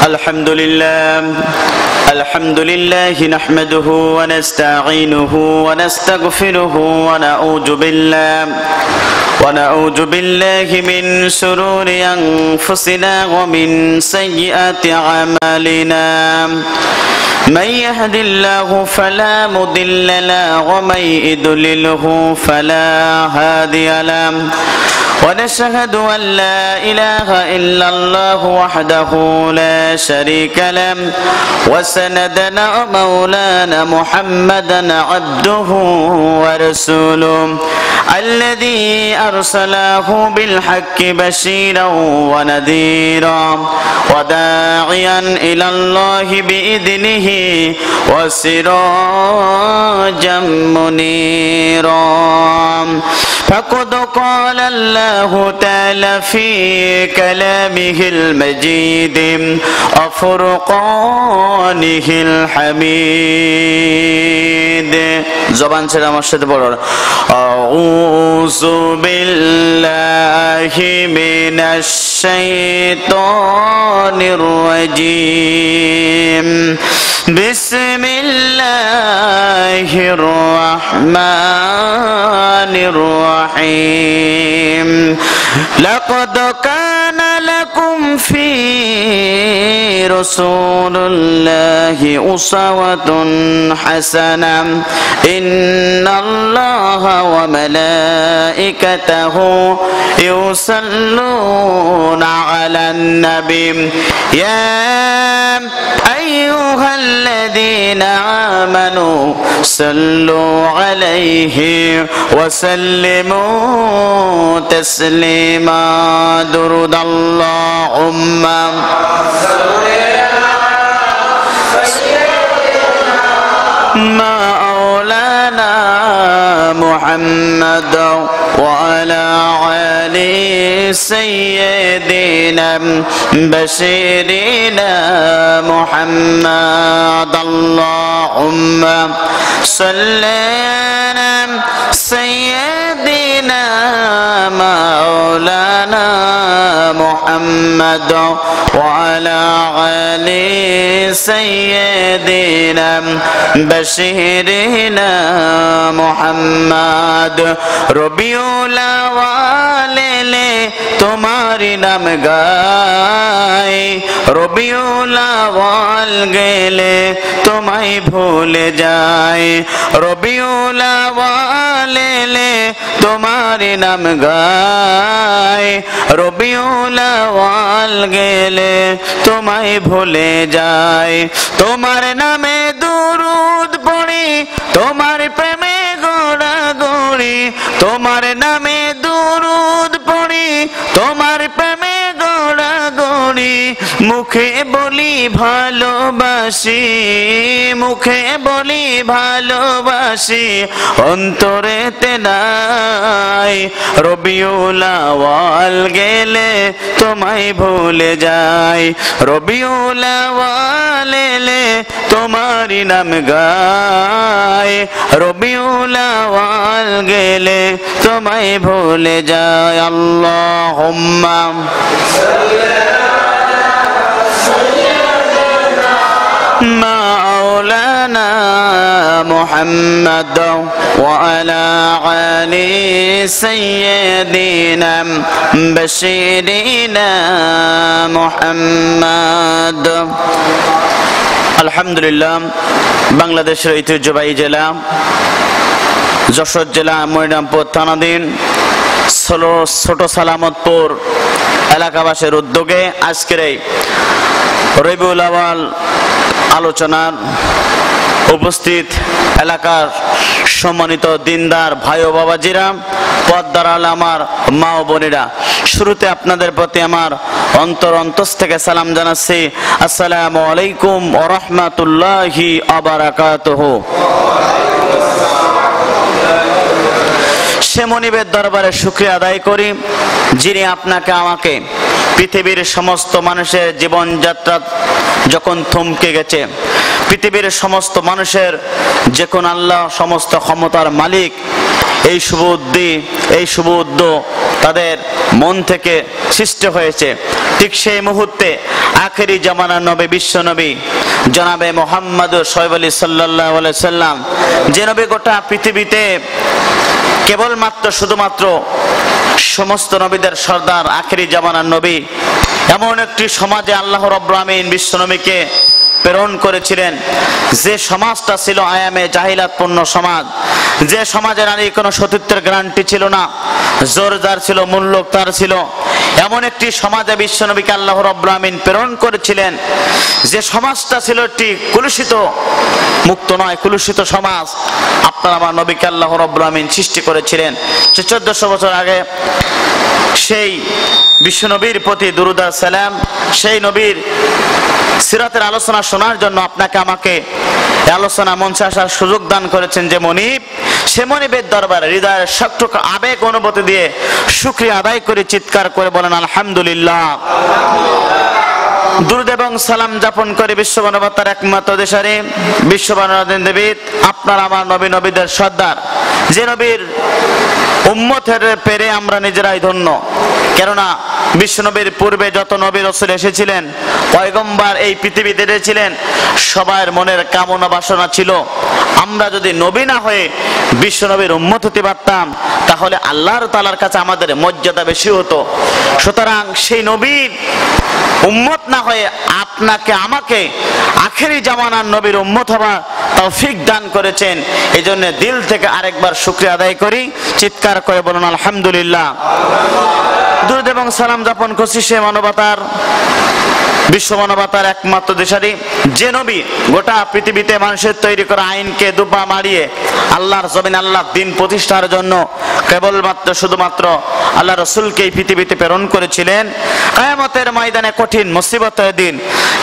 الحمد لله نحمده ونستعينه ونستغفره ونعوذ بالله من شرور أنفسنا ومن سيئات أعمالنا من يهد الله فلا مضل له ومن يضلله فلا هادي له ونشهد أن لا إله إلا الله وحده لا شريك له وسندنا مولانا محمدا عبده ورسوله الذي أرسله بالحق بشيرا ونذيرا وداعيا إلى الله بإذنه وسراجا منيرا فقد قال الله تعالى في كلامه المجيد وفرقانه الحميد زبان ছেড়ে আমার সাথে বলো أعوذ بالله من الشيطان الرجيم بسم الله الرحمن الرحيم لقد كان لكم في رسول الله أسوة حسنة إن الله وملائكته يصلون على النبي يا أيها الذين آمنوا صلوا عليه وسلموا تسليما درود اللهم مولانا محمد وعلى آل سيدنا بشيرنا محمد اللهم صل على سيدنا مولانا محمد وعلى آل سيدنا بشيرنا محمد রবিউল আওয়াল তোমারি নাম গাই রবিউল আওয়াল গেলে তোমায় ভুলে যায় রবিউল আওয়াল তোমারি নাম গাই রবিউল আওয়াল গেলে তোমায় ভুলে যায় তোমার নামে দুরুদ পড়ি তোমার প্রেমে গোড়াগড়ি তোমার নামে দুরুদ পড়ি তোমার প্রেমে গোড়াগড়ি মুখে বলি ভালোবাসি মুখে বলি ভালোবাসি অন্তরেতে নাই রবিউল আওয়াল গেলে তোমায় ভুলে যায় রবিউল আওয়াল তোমারি নাম গায় রবিউল আওয়াল গেলে তোমায় ভুলে যায় আল্লাহুম্মা مولانا محمد وعلى آل سيدنا بشيرنا محمد আলহামদুলিল্লাহ বাংলাদেশের ঐতিহ্যবাহী জেলা যশোর জেলা মনিরামপুর থানাধীন ছোট সালামতপুর এলাকাবাসীর উদ্যোগে আজকের এই রবিউল আওয়াল আলোচনার উপস্থিত এলাকার সম্মানিত দিনদার ভাই ও বাবাজিরা পর্দার আড়ালে আমার মা ও বোনেরা শুরুতে আপনাদের প্রতি আমার অন্তঃ থেকে সালাম জানাচ্ছি আসসালামু আলাইকুম ওয়া রাহমাতুল্লাহি ওয়া বারাকাতুহু সে মনিবের দরবারে শুকরিয়া আদায় করি যিনি আপনাকে আমাকে পৃথিবীর সমস্ত মানুষের জীবনযাত্রা যখন থমকে গেছে পৃথিবীর সমস্ত মানুষের যে কোন আল্লাহ সমস্ত ক্ষমতার মালিক এই শুভ উদ্যোগ তাদের মন থেকে সৃষ্টি হয়েছে। ঠিক সেই মুহূর্তে আখেরি জামানার নবী, বিশ্ব নবী জনাবে মুহাম্মদ সাল্লাল্লাহু আলাইহি সাল্লাম, যে নবী গোটা পৃথিবীতে কেবলমাত্র শুধুমাত্র সমস্ত নবীদের সর্দার, আখেরি জামানার নবী, এমন একটি সমাজে আল্লাহ রাব্বুল আমিন বিশ্ব নবীকে প্রেরণ করেছিলেন যে সমাজটা ছিল আয়ামে জাহিলাতপূর্ণ সমাজ, যে সমাজে নারী কোনো সতীত্বের গ্যারান্টি ছিল না, জোর যার ছিল, মূল্য তার ছিল। এমন একটি সমাজে বিশ্বনবীকে আল্লাহ রাব্বুল আমিন প্রেরণ করেছিলেন যে সমাজটা ছিল একটি কলুষিত, মুক্ত নয়, কলুষিত সমাজ। আপনার আমার নবীকে আল্লাহ রাব্বুল আমিন সৃষ্টি করেছিলেন 1400 বছর আগে। সেই বিশ্বনবীর প্রতি দুরূদ আর সালাম, সেই নবীর সিরাতের আলোচনা শোনার জন্য আপনাকে আমাকে এই আলোচনা মঞ্চে আসার সুযোগ দান করেছেন যে মনিব, সে মনিবের দরবারে হৃদয়ের সবটুকু আবেগ অনুভূতি দিয়ে শুকরিয়া আদায় করে চিৎকার করে বলেন আলহামদুলিল্লাহ। দুরূদ এবং সালাম যাপন করে বিশ্ব মানবতার একমাত্র দেশারি, বিশ্ব মানবতার দেবী, আপনার আমার নবী, নবীদের সর্দার, যে নবীর উম্মতের পেরে আমরা নিজেরাই ধন্য। কেননা বিশ্বনবীর পূর্বে যত নবী রাসূল এসেছিলেন, পয়গম্বর এই পৃথিবীতে এসেছিলেন, সবার মনের কামনা বাসনা ছিল আমরা যদি নবী না হয়ে বিশ্বনবীর উম্মত হতে পারতাম তাহলে আল্লাহর তাআলার কাছে আমাদের মর্যাদা বেশি হতো। সুতরাং সেই নবীর উম্মত না হয়ে আপনাকে আমাকে আখেরি জামানার নবীর উম্মত হওয়ার তৌফিক দান করেছেন। এই জন্য দিল থেকে আরেকবার শুকরিয়া আদায় করি, চিৎকার করে বলুন আলহামদুলিল্লাহ। দুরূদ এবং সালাম যাপন করছি সে মানবতার, বিশ্ব মানবতার একমাত্র দেশারি, যে নবী গোটা পৃথিবীতে মানুষের তৈরি করা আইনকে দুপা মারিয়ে আল্লাহর জমিন, আল্লাহর দিন প্রতিষ্ঠার জন্য কেবলমাত্র শুধুমাত্র আল্লাহ রাসূলকে এই পৃথিবীতে প্রেরণ করেছিলেন। কিয়ামতের ময়দানে কঠিন মুসিবতের দিন,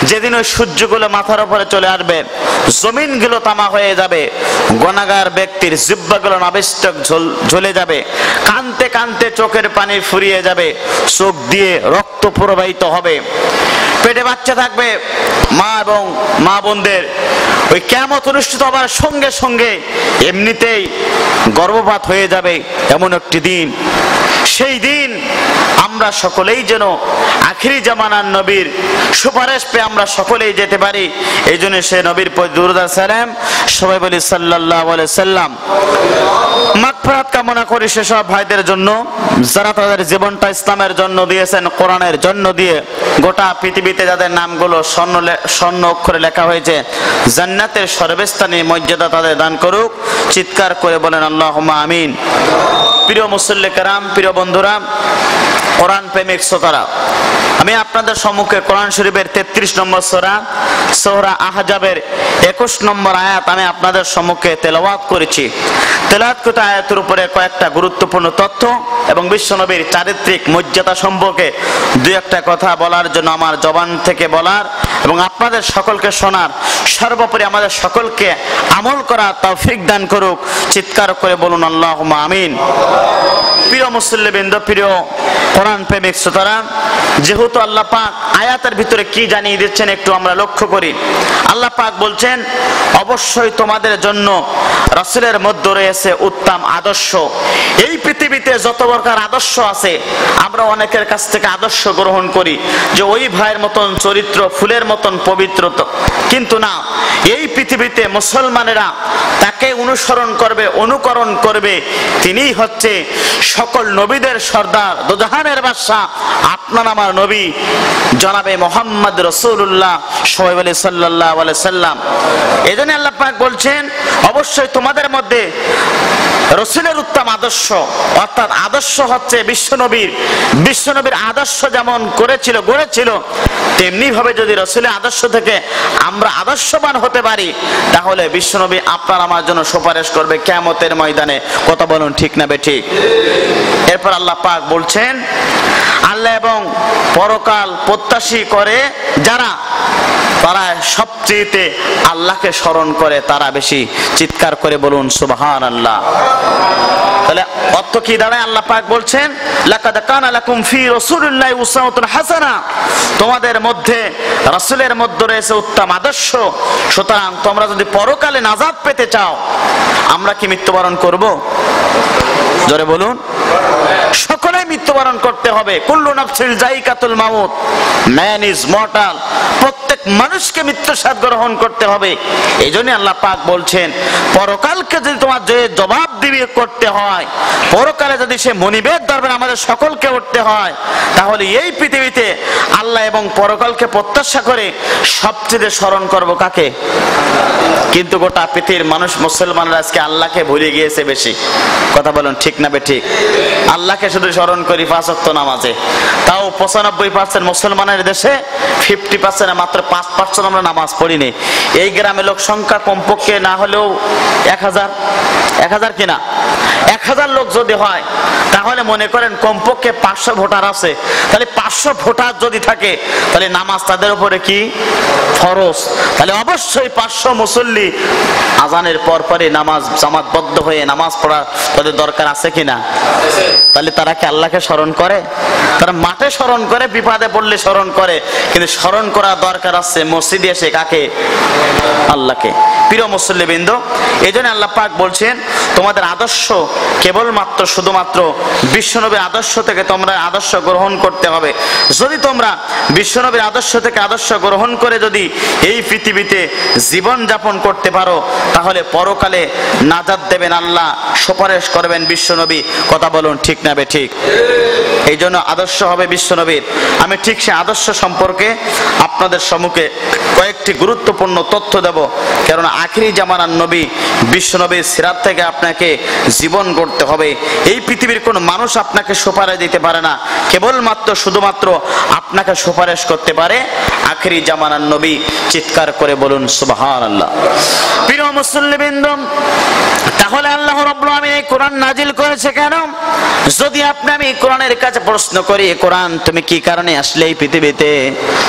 যেদিন ওই সূর্যগুলো মাথার উপরে চলে আসবে, জমিনগুলো তামা হয়ে যাবে, গুনাহগার ব্যক্তির জিহ্বাগুলো নাবিষ্টক ঝলে যাবে, কানতে কানতে চোখের পানি ফুরিয়ে যাবে, চোখ দিয়ে রক্ত প্রবাহিত হবে, পেটে বাচ্চা থাকবে, মা এবং মা বোনদের ওই কিয়ামত অনুষ্ঠিত হবার সঙ্গে সঙ্গে এমনিতেই গর্ভপাত হয়ে যাবে, এমন একটি দিন। সেই দিন আমরা সকলেই যেন আখিরি জামানার নবীর সুপারিশ পেয়ে আমরা সকলেই যেতে পারি। এই জন্য সে নবীর প্রতি দুরূদ আর সালাম সবাই বলি সাল্লাল্লাহু আলাইহি সাল্লাম। মাগফিরাত কামনা করি সেসব ভাইদের জন্য যারা তাদের জীবনটা ইসলামের জন্য দিয়েছেন, কোরআনের জন্য দিয়ে গোটা পৃথিবীতে যাদের নামগুলো স্বর্ণ অক্ষরে লেখা হয়েছে, জান্নাতের সর্বস্থানে মর্যাদা তাদের দান করুক, চিৎকার করে বলেন আল্লাহুম্মা আমিন। প্রিয় মুসল্লি কেরাম, প্রিয় বন্ধুরা, কোরআন প্রেমিক শ্রোতারা, আমি আপনাদের সম্মুখে কোরআন শরীফের 33 নম্বর সূরা আহজাবের 21 নম্বর আয়াত আমি আপনাদের সম্মুখে তেলাওয়াত করেছি। তেলাওয়াতকৃত আয়াতের উপরে কয়েকটা গুরুত্বপূর্ণ তথ্য এবং বিশ্বনবীর চারিত্রিক মর্যাদা সম্পর্কে দুই একটা কথা বলার জন্য আমার জবান থেকে বলার এবং আপনাদের সকলকে শোনার, সর্বোপরি আমাদের সকলকে আমল করার তৌফিক দান করুক, চিৎকার করে বলুন আল্লাহুম্মা আমিন। প্রিয় মুসল্লিবৃন্দ, প্রিয় কোরআন প্রেমিক শ্রোতারা, যেহেতু আল্লাহ পাক আয়াতের ভিতরে কি জানিয়ে দিচ্ছেন একটু আমরা লক্ষ্য করি। আল্লাহ পাক বলছেন অবশ্যই তোমাদের জন্য রাসূলের মধ্যে রয়েছে উত্তম আদর্শ। এই পৃথিবীতে যত প্রকার আদর্শ আছে আমরা অনেকের কাছ থেকে আদর্শ গ্রহণ করি যে ওই ভাইয়ের মতন চরিত্র, ফুলের মতন পবিত্র, কিন্তু না, এই পৃথিবীতে মুসলমানেরা তাকে অনুসরণ করবে, অনুকরণ করবে। তিনিই হচ্ছে সকল নবীদের সর্দার, দোজাহানের বাদশা, আপনার আমার নবী জনাবে মুহাম্মদ রাসূলুল্লাহ সাল্লাল্লাহু আলাইহি সাল্লাম। এজন্য আল্লাহ পাক বলছেন অবশ্যই তোমাদের মধ্যে রাসূলের উত্তম আদর্শ, অর্থাৎ আদর্শ হচ্ছে বিশ্বনবীর আদর্শ যেমন গড়েছিল তেমনি ভাবে যদি রাসূলের আদর্শ থেকে আমরা আদর্শবান হতে পারি তাহলে বিশ্বনবী আপনার আমার জন্য সুপারিশ করবে কিয়ামতের ময়দানে। কথা বলুন ঠিক না বেঠিক? এরপর আল্লাহ পাক বলছেন আল্লাহ এবং পরকাল প্রত্যাশী করে যারা, তারা সবচেয়ে আল্লাহকে স্মরণ করে, তারা বেশি চিৎকার করে বলুন সুবহানাল্লাহ। তাহলে অর্থ কি দাঁড়ায়? আল্লাহ পাক বলছেন লাকাদ কানা লাকুম ফি রাসূলিল্লাহি উসওয়াতুন হাসানাহ, তোমাদের মধ্যে রাসূলের মধ্যে রয়েছে উত্তম আদর্শ। সুতরাং তোমরা যদি পরকালে নাজাত পেতে চাও, আমরা কি মৃত্যুবরণ করব? জোরে বলুন। সকলে মৃত্যুবরণ করতে হবে। কুল্লু নাফসিন যায়িকাতুল মাউত, ম্যান ইজ মর্টাল। প্রত্যেক মানুষকে মৃত্যুর স্বাদ গ্রহণ করতে হবে। এই জন্য আল্লাহ পাক বলছেন পরকালকে যদি তোমার যে জবাবদিহি করতে হয়, পরকালে যদি সে মনিবের দরবারে আমাদের সকলকে উঠতে হয়, তাহলে এই পৃথিবীতে আল্লাহ এবং পরকালকে প্রত্যাশা করে সবচেয়ে স্মরণ করব কাকে? কিন্তু গোটা পৃথিবীর মানুষ মুসলমানরা আজকে আল্লাহকে ভুলে গিয়েছে বেশি। কথা বলুন ঠিক না বেঠিক? আল্লাহকে শুধু স্মরণ করি 5 ওয়াক্ত নামাজে, তাও 95% মুসলমানের দেশে 50% মাত্র 5% আমরা নামাজ পড়িনি। এই গ্রামে লোক সংখ্যা কমপক্ষে না হলেও 1000 কিনা 1000 লোক যদি হয়, তাহলে মনে করেন কমপক্ষে 500 ভোটার আছে। তাহলে 500 ভোটার যদি থাকে, তাহলে নামাজ তাদের উপরে কি ফরজ। তাহলে অবশ্যই 500 মুসল্লি আজানের পর পরে নামাজ জামাতবদ্ধ হয়ে নামাজ পড়া তাদের দরকার আছে কিনা? তাহলে তারা কি আল্লাহকে স্মরণ করে? তারা মাঠে স্মরণ করে, বিপদে পড়লে স্মরণ করে, কিন্তু স্মরণ করা দরকার আছে মসজিদে এসে কাকে? আল্লাহকে। প্রিয় মুসল্লিবৃন্দ, এই জন্য আল্লাহ পাক বলছেন তোমাদের আদর্শ কেবলমাত্র শুধুমাত্র বিশ্বনবীর আদর্শ থেকে তোমরা আদর্শ গ্রহণ করতে হবে। যদি তোমরা বিশ্বনবীর আদর্শ থেকে আদর্শ গ্রহণ করে যদি এই পৃথিবীতে জীবন যাপন করতে পারো, তাহলে পরকালে নাজাত দেবেন আল্লাহ, সুপারিশ করবেন বিশ্বনবী। কথা বলুন ঠিক না বেঠিক? এই জন্য আদর্শ হবে বিশ্বনবীর। আমি ঠিক সে আদর্শ সম্পর্কে আপনাদের সম্মুখে কয়েকটি গুরুত্বপূর্ণ তথ্য দেব, কারণ আখিরি জামানার নবী বিশ্বনবীর সিরাত থেকে আপনাকে জীবন গড়তে হবে। এই পৃথিবীর কোন মানুষ আপনাকে সুপারিশ দিতে পারে না, কেবলমাত্র শুধুমাত্র আপনাকে সুপারিশ করতে পারে আখিরি জামানার নবী। চিৎকার করে বলুন সুবহানাল্লাহ। প্রিয় মুসল্লিবৃন্দ, তাহলে আল্লাহ রাব্বুল আলামিন এই কোরআন নাজিল করেছে কেন? যদি আমি কোরআনের কাছে প্রশ্ন করি, কোরআন তুমি কি কারণে আসলে এই পৃথিবীতে?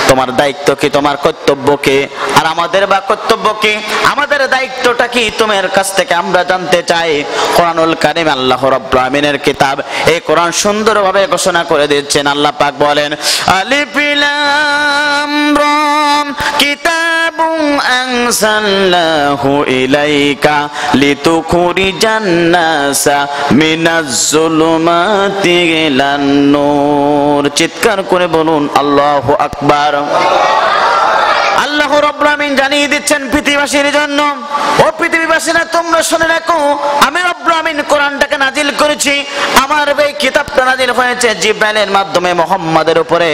তোমার দায়িত্ব কি? তোমার কর্তব্য কি? আর আমাদের বা কর্তব্য কি? আমাদের দায়িত্বটা কি? তোমার কাছ থেকে আমরা জানতে চাই। কোরআনুল কারীম আল্লাহ রাব্বুল আলামিনের কিতাব, এই কোরআন সুন্দরভাবে ঘোষণা করে দিচ্ছেন। আল্লাহ পাক বলেন আলিফ লাম রা কিতাবুন আনজালনাহু ইলাইকা লিতুখরিজান নাসা মিনাজ যুলুমাতি ইলান নূর। চিৎকার করে বলুন আল্লাহু আকবার। আল্লাহ রাব্বুল আলামিন জানিয়ে দিচ্ছেন পৃথিবীবাসীর জন্য, ও পৃথিবীবাসীরা তোমরা শুনে রাখো, আমি রব্বুল আলামিন কোরআনটাকে নাজিল করেছি। আমার এই কিতাবটা নাজিল হয়েছে জিবরাইলের মাধ্যমে মুহাম্মাদের উপরে।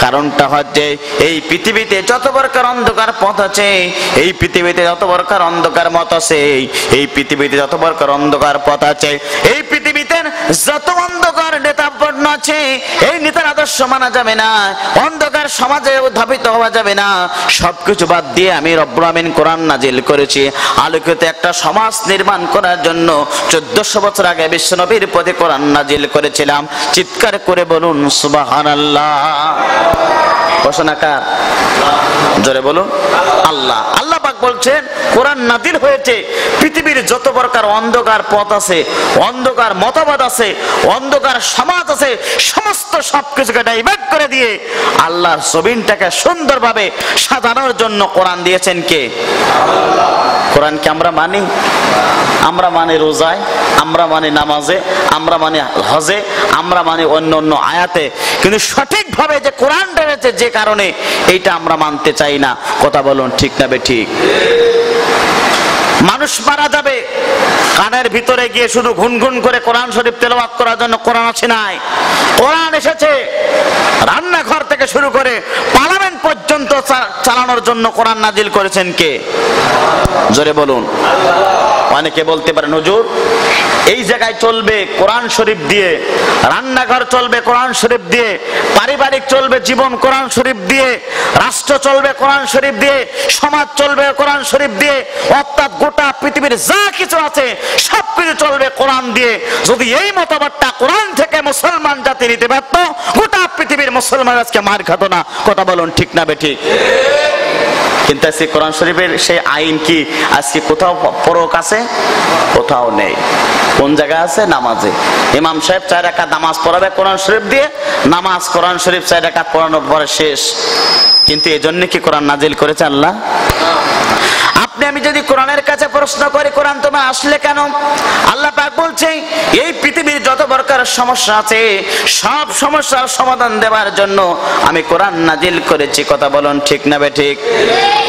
কারণটা হচ্ছে এই পৃথিবীতে যত প্রকার অন্ধকার পথ আছে, এই পৃথিবীতে যত প্রকার অন্ধকার মত আছে, এই পৃথিবীতে যত প্রকার অন্ধকার পথ আছে, এই পৃথিবীতে যত অন্ধকার নেতাপন্ন আছে, এই নেতার আদর্শ মানা যাবে না, অন্ধকার সমাজে উত্থাপিত হওয়া যাবে না। সবকিছু বাদ দিয়ে আমি রব্বুল আমিন কোরআন নাজিল করেছি আলোকিত একটা সমাজ নির্মাণ করার জন্য। 1400 বছর আগে বিশ্বনবীর প্রতি কোরআন নাজিল করেছিলাম। চিৎকার করে বলুন সুবহানাল্লাহ। ঘোষণা কার? জোরে বলুন আল্লাহ। আল্লাহ পাক বলছেন কোরআন নাজিল হয়েছে পৃথিবীর যত প্রকার অন্ধকার পথ আছে, অন্ধকার মতবাদ আছে, অন্ধকার সমাজ আছে, সমস্ত সবকিছুকে ডাইভার্ট করে দিয়ে আল্লাহর জমিনটাকে সুন্দরভাবে সাজানোর জন্য কোরআন দিয়েছেন কে? কোরআনকে আমরা মানি, আমরা মানি রোজায়, আমরা মানি নামাজে, আমরা মানি হজে, আমরা মানি অন্য অন্য আয়াতে, কিন্তু সঠিকভাবে যে কোরআনটা রয়েছে যে কারণে এইটা আমরা মানতে চাই না। কথা বলুন ঠিক না বেঠিক? মানুষ মারা যাবে, কানের ভিতরে গিয়ে শুধু গুনগুন করে কোরআন শরীফ তেলাওয়াত করার জন্য কোরআন আছে নাই। কোরআন এসেছে রান্নাঘর থেকে শুরু করে পার্লামেন্ট পর্যন্ত চালানোর জন্য কোরআন নাজিল করেছেন কে? জোরে বলুন। অনেকে বলতে পারেন হুজুর এই জায়গায় চলবে কোরআন শরীফ দিয়ে, রান্নাঘর চলবে কোরআন শরীফ দিয়ে, পারিবারিক চলবে জীবন কোরআন শরীফ দিয়ে, রাষ্ট্র চলবে কোরআন শরীফ দিয়ে, সমাজ চলবে কোরআন শরীফ দিয়ে, অর্থাৎ গোটা পৃথিবীর যা কিছু আছে সবকিছু চলবে কোরআন দিয়ে। যদি এই মতবাদটা কোরআন থেকে মুসলমান জাতি নিতে পারত, গোটা পৃথিবীর মুসলমান আজকে মার খেত না। কথা বলুন ঠিক না বেঠিক? কিন্তু আজকে কোরআন শরীফের সেই আইন কি আজকে কোথাও পরক আছে? কোথাও নেই। কোন জায়গায় আছে? নামাজে। ইমাম সাহেব 4 রাকাত নামাজ পড়াবে কোরআন শরীফ দিয়ে, নামাজ কোরআন শরীফ 4 রাকাত পড়ানোর পরে শেষ। কিন্তু এজন্য কি কোরআন নাজিল করেছে আল্লাহ? আপনি আমি যদি কোরআনের কাছে প্রশ্ন করি কোরআন তোমার আসলে কেন, আল্লাহ পাক বলছে এই পৃথিবীর যত প্রকার সমস্যা আছে সব সমস্যার সমাধান দেওয়ার জন্য আমি কোরআন নাজিল করেছি। কথা বলুন ঠিক না বেঠিক?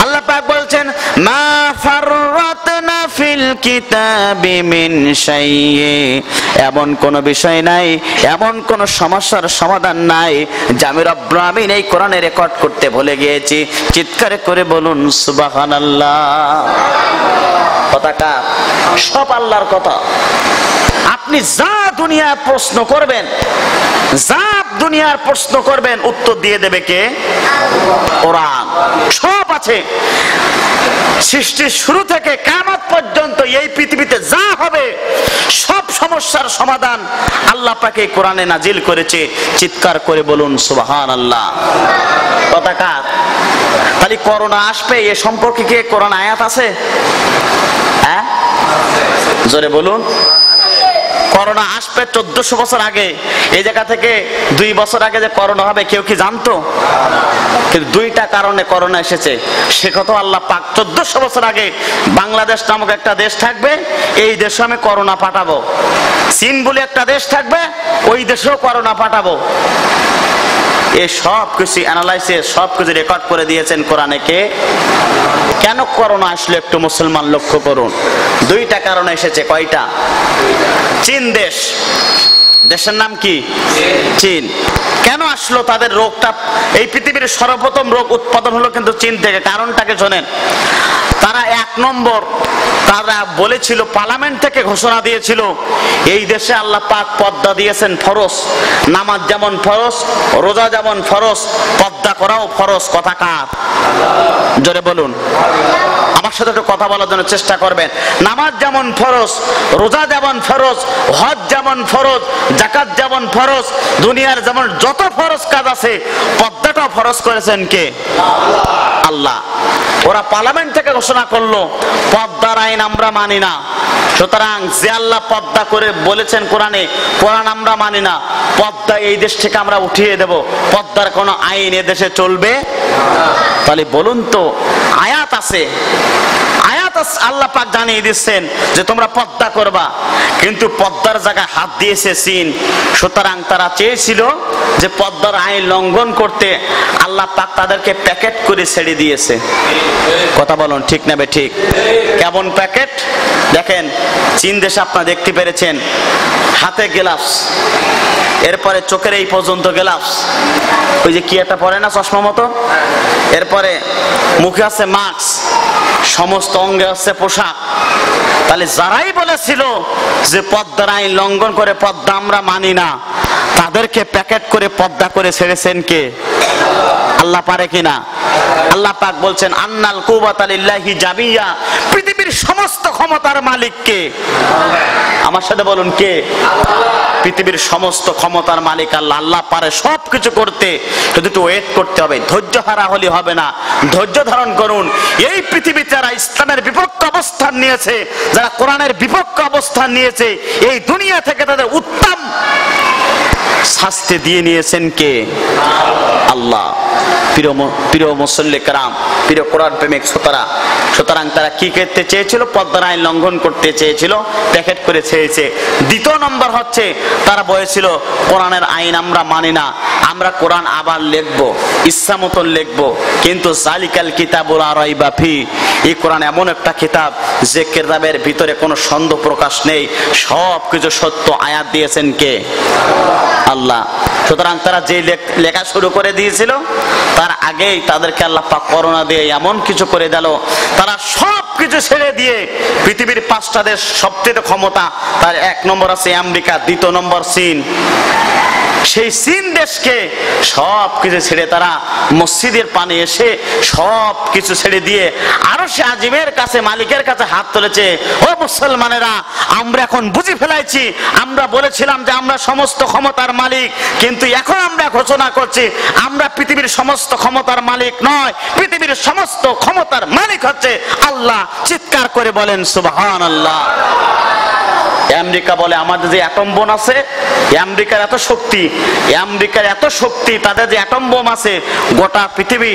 আল্লাহ পাক বলছেন মা ফাররাতনা ফিল কিতাবি মিন শাইয়্যি, এমন কোন বিষয় নাই, এমন কোন সমস্যার সমাধান নাই যা আমি রব্বুল আমিন এই কোরআনে রেকর্ড করতে ভুলে গিয়েছি। চিৎকার করে বলুন সুবহানাল্লাহ। কথাটা সব আল্লাহর কথা। আপনি যা দুনিয়ার প্রশ্ন করবেন, যা দুনিয়ার প্রশ্ন করবেন উত্তর দিয়ে দেবে কে? কোরআন। সব আছে। সৃষ্টির শুরু থেকে কিয়ামত পর্যন্ত এই পৃথিবীতে যা হবে সব সমস্যার সমাধান আল্লাহ পাক এই কোরআনে নাজিল করেছে। চিৎকার করে বলুন সুবহানাল্লাহ। কথাটা তাহলে করোনা আসবে এ সম্পর্কে কি কোরআন আয়াত আছে? হ্যাঁ, জোরে বলুন। করোনা আসবে 1400 বছর আগে। এই জায়গা থেকে 2 বছর আগে যে করোনা হবে কেউ কি জানতো? কিন্তু 2টা কারণে করোনা এসেছে। সে কথা আল্লাহ পাক 1400 বছর আগে বাংলাদেশ নামক একটা দেশ থাকবে, এই দেশে আমি করোনা পাঠাবো। চীন বলে একটা দেশ থাকবে, ওই দেশেও করোনা পাঠাবো। এই সব কিছু অ্যানালাইসিস, সব কিছু রেকর্ড করে দিয়েছেন কোরআনে কে? কেন করোনা আসলে একটু মুসলমান লক্ষ্য করুন। 2টা কারণে এসেছে। কয়টা? চীন দেশ, দেশের নাম কি? চীন। কেন আসলো তাদের রোগটা? এই পৃথিবীর সর্বপ্রথম রোগ উৎপাদন হলো কিন্তু চীন থেকে। কারণটাকে শোনেন। তারা 1 নম্বর তারা বলেছিল, পার্লামেন্ট থেকে ঘোষণা দিয়েছিল এই দেশে আল্লাহ পাক পর্দা দিয়েছেন ফরজ। নামাজ যেমন ফরজ, রোজা যেমন ফরজ, পর্দা করাও ফরজ। কথা কার? জোরে বলুন। আমার সাথে একটু কথা বলার জন্য চেষ্টা করবেন। নামাজ যেমন ফরজ, রোজা যেমন ফরজ, হজ যেমন ফরজ, যাকাত যেমন ফরজ, দুনিয়ার যেমন যত ফরজ কাজ আছে পর্দাটাও ফরজ করেছেন কে? আল্লাহ। ওরা পার্লামেন্ট থেকে ঘোষণা করলো পর্দার আইন আমরা মানি না। সুতরাং যে আল্লাহ পর্দা করে বলেছেন কোরআনে, কোরআন আমরা মানি না, পর্দা এই দেশ থেকে আমরা উঠিয়ে দেব। পর্দার কোনো আইন এ দেশে চলবে? তাহলে বলুন তো, আয়াত আছে, আয়াত আল্লাহ পাক জানিয়ে দিচ্ছেন যে তোমরা পর্দা করবা, কিন্তু পর্দার জায়গায় হাত দিয়েছে চীন। সুতরাং তারা চেয়েছিল যে পর্দার আইন লঙ্ঘন করতে, আল্লাহ পাক তাদেরকে প্যাকেট করে ছেড়ে দিয়েছে। কথা বলুন ঠিক না ঠিক? কেমন প্যাকেট? দেখেন চীন দেশে আপনারা দেখতে পেরেছেন হাতে গ্লাভস, এরপরে চোখের এই পর্যন্ত গ্লাভস, ওই যে কি একটা পরে না চশমা মতো, এরপরে মুখে আছে মাস্ক, সমস্ত অঙ্গে আছে পোশাক। তাহলে যারাই বলেছিল যে পর্দার আইন লঙ্ঘন করে পর্দা আমরা মানি না, তাদেরকে প্যাকেট করে পর্দা করে ছেড়েছেন কে? আল্লাহ। পারে কিনা? আল্লাহ পাক বলছেন আন্নাল কুওয়াতা লিল্লাহি জামিয়া, পৃথিবীর সমস্ত ক্ষমতার মালিক কে? আমার সাথে বলুন কে? পৃথিবীর সমস্ত ক্ষমতার মালিক আল্লাহ। আল্লাহ পারে সবকিছু করতে, শুধু একটু ওয়েট করতে হবে। ধৈর্য হারা হলে হবে না, ধৈর্য ধারণ করুন। এই পৃথিবীতে যারা ইসলামের বিপক্ষ অবস্থান নিয়েছে, যারা কোরআনের বিপক্ষ অবস্থান নিয়েছে, এই দুনিয়া থেকে তাদের উত্তম শাস্তি দিয়ে নিয়েছেন কে? আল্লাহ। প্রিয় মুসল্লি کرام, প্রিয় কোরআন প্রেমিক শ্রোতারা, সুতরাং তারা কি করতে চেয়েছিল? পর্দার আইন লঙ্ঘন করতে চেয়েছিল, প্যাকেট করে ছেড়েছে। দ্বিতীয় নম্বর হচ্ছে তারা বলেছিল কোরআনের আইন আমরা মানি না, আমরা কোরআন আবার লিখবো, ইচ্ছা মতন লিখবো। কিন্তু জালিকাল কিতাবুল লা রাইবা ফি, এই কোরআন এমন একটা কিতাব যে কিতাবের ভিতরে কোনো সন্দেহ প্রকাশ নেই, সব কিছু সত্য। আয়াত দিয়েছেন কে? আল্লাহ। সুতরাং তারা যে লেখা শুরু করে দিয়েছিল তার আগেই তাদেরকে আল্লাহ পাক করোনা দিয়ে এমন কিছু করে দিল, তারা সব সবকিছু ছেড়ে দিয়ে পৃথিবীর 5টা দেশ সবচেয়ে ক্ষমতা, তার 1 নম্বর আছে আমেরিকা, 2 নম্বর চীন। সেই চীন দেশকে সব কিছু ছেড়ে তারা মসজিদের পানে এসে সব কিছু ছেড়ে দিয়ে আরশে আজিমের কাছে, মালিকের কাছে হাত তুলেছে। ও মুসলমানেরা, আমরা এখন বুঝে ফেলাইছি, আমরা বলেছিলাম যে আমরা সমস্ত ক্ষমতার মালিক, কিন্তু এখন আমরা ঘোষণা করছি আমরা পৃথিবীর সমস্ত ক্ষমতার মালিক নয়, পৃথিবীর সমস্ত ক্ষমতার মালিক হচ্ছে আল্লাহ। চিৎকার করে বলেন সুবহানাল্লাহ। আমেরিকা বলে আমাদের যে অ্যাটম বোম আছে, আমেরিকার এত শক্তি, আমেরিকার এত শক্তি, তাদের যে অ্যাটম বোম আছে গোটা পৃথিবী